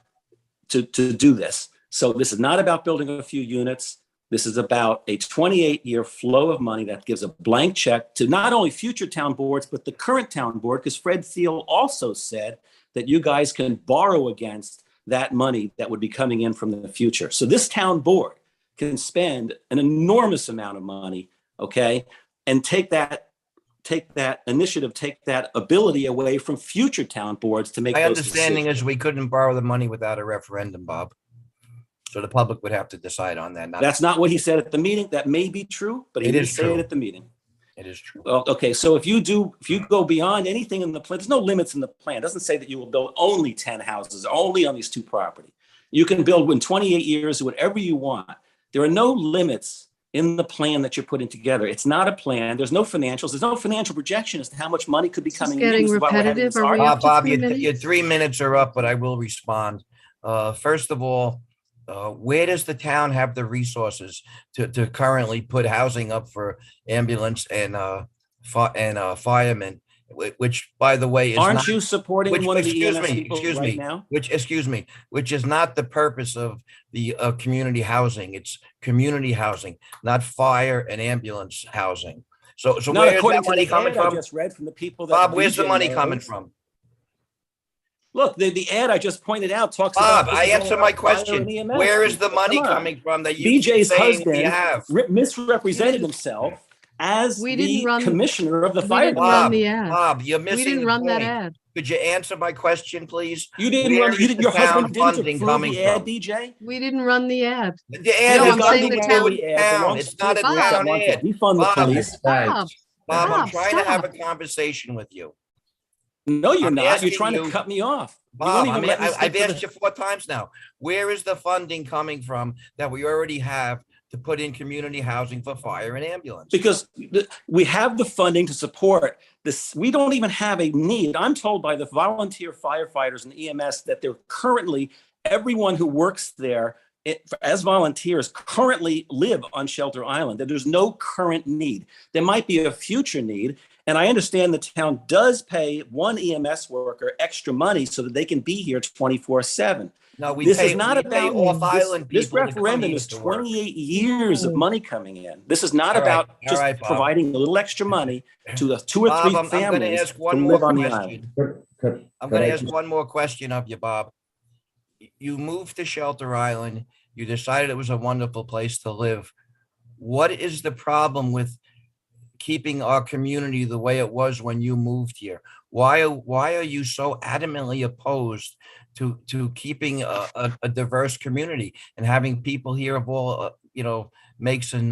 do this. So this is not about building a few units. This is about a 28-year flow of money that gives a blank check to not only future town boards, but the current town board, because Fred Thiel also said that you guys can borrow against that money that would be coming in from the future. So this town board can spend an enormous amount of money, okay, and take that initiative, take that ability away from future town boards to make My those understanding decisions. is we couldn't borrow the money without a referendum, Bob. So the public would have to decide on that. That's not what he said at the meeting. That may be true, but he It didn't is say true. it at the meeting. It is true. Well, okay, so if you go beyond anything in the plan, there's no limits in the plan. It doesn't say that you will build only 10 houses, only on these two properties. You can build in 28 years, whatever you want. There are no limits in the plan that you're putting together. It's not a plan. There's no financials. There's no financial projection as to how much money could be coming in. getting This is why we're having repetitive. this Are we argument. up to Bob, 3 your minutes? 3 minutes are up, but I will respond. First of all, where does the town have the resources to currently put housing up for ambulance and firemen, which, by the way, is Aren't not, you supporting which, one of the excuse EMS me, people excuse right me, now? which is not the purpose of the community housing. It's community housing, not fire and ambulance housing. So Not where is according that to money the coming ad I from? just read from the people that Bob, where's the BJ money knows. coming from? Look, the ad I just pointed out talks Bob, about. I this is all answer my about fire question. and EMS. Where is the money Come on. coming from that you keep BJ's saying husband we have? misrepresented himself as We the didn't run- commissioner of the we fire didn't department. run the ad. Bob, you're We missing didn't the run that point. ad. Could you answer my question, please? You didn't Where run. is You did, the your husband town didn't funding approve coming the ad, from? DJ. We didn't run the ad. The ad No, has I'm nothing saying to the do town- with the town. It's not a Bob. town Want to ad. defund the Bob, police. Bob, Bob, I'm Bob, trying to have a stop. conversation with you. No, you're I'm not. You're asking trying you- to cut me off. You Bob, won't even let me speak I've for the- asked you 4 times now. Where is the funding coming from that we already have to put in community housing for fire and ambulance? Because we have the funding to support this. We don't even have a need. I'm told by the volunteer firefighters and EMS that they're currently, everyone who works there as volunteers currently live on Shelter Island, that there's no current need. There might be a future need. And I understand the town does pay one EMS worker extra money so that they can be here 24/7. No, we This pay, is not we pay about off-island this people to come referendum here is to work. 28 years of money coming in. This is not All right, about all just right, Bob. providing a little extra money to the 2 or 3 Bob, I'm gonna families ask to one more live on the island. question. I'm gonna ask one more question of you, Bob. You moved to Shelter Island. You decided it was a wonderful place to live. What is the problem with keeping our community the way it was when you moved here? Why are you so adamantly opposed to keeping a diverse community and having people here of all, makes and,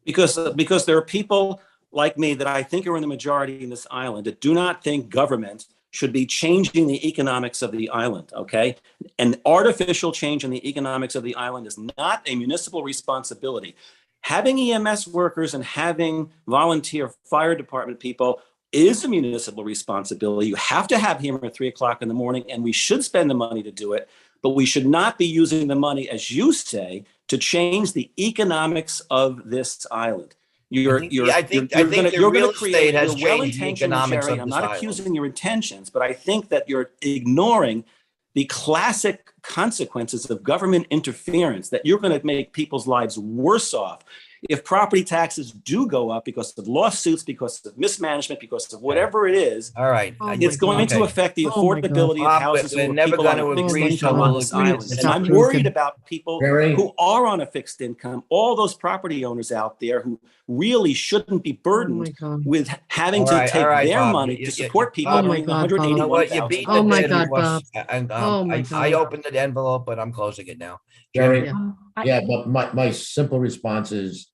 Because there are people like me that I think are in the majority in this island that do not think government should be changing the economics of the island, okay? An artificial change in the economics of the island is not a municipal responsibility. Having EMS workers and having volunteer fire department people is a municipal responsibility. You have to have him at 3 o'clock in the morning, and we should spend the money to do it, but we should not be using the money, as you say, to change the economics of this island. You're I going think to the real create, estate has you're changed the well-intentioned, economics Jerry. of I'm this not island. accusing your intentions, but I think that you're ignoring the classic consequences of government interference, that you're going to make people's lives worse off if property taxes do go up because of lawsuits, because of mismanagement, because of whatever it is. All right. Oh my It's going to Okay. affect the Oh my God. affordability of Bob, houses we're for never people on gonna a fixed agree, income so on we'll this agree to island. And disagree. I'm worried about people Jerry? who are on a fixed income, all those property owners out there who really shouldn't be Oh my burdened God. with having All to right, take all right, their Bob. money You- to you- support people Oh my earning God, Bob. You know what? You beat the Oh my dead God, horse, and Oh my I God. opened the envelope, but I'm closing it now. Jerry, Yeah. yeah, but my simple response is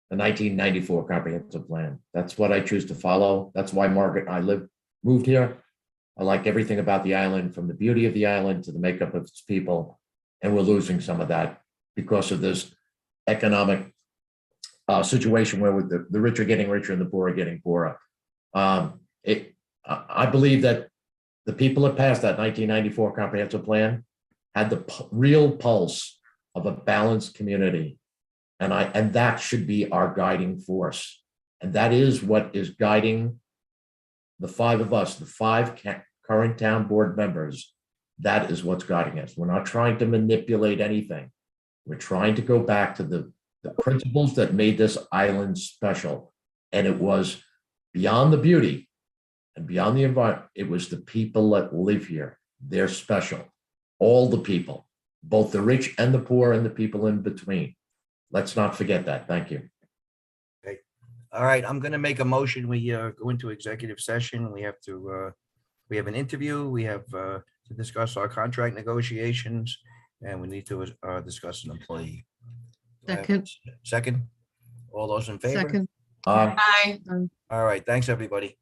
the 1994 comprehensive plan. That's what I choose to follow. That's why Margaret and I moved here. I like everything about the island, from the beauty of the island to the makeup of its people. And we're losing some of that because of this economic situation where with the rich are getting richer and the poor are getting poorer. I believe that the people that passed that 1994 comprehensive plan had the real pulse of a balanced community. And that should be our guiding force. And that is what is guiding the 5 of us, the 5 current town board members. That is what's guiding us. We're not trying to manipulate anything. We're trying to go back to the principles that made this island special. And it was beyond the beauty and beyond the environment. It was the people that live here. They're special. All the people, both the rich and the poor and the people in between. Let's not forget that. Thank you. All right, I'm gonna make a motion. We go into executive session. We have an interview. We have to discuss our contract negotiations, and we need to discuss an employee. Do I have a Second. Second. All those in favor? Second. Bye. All right, thanks, everybody.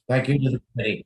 Thank you to the committee.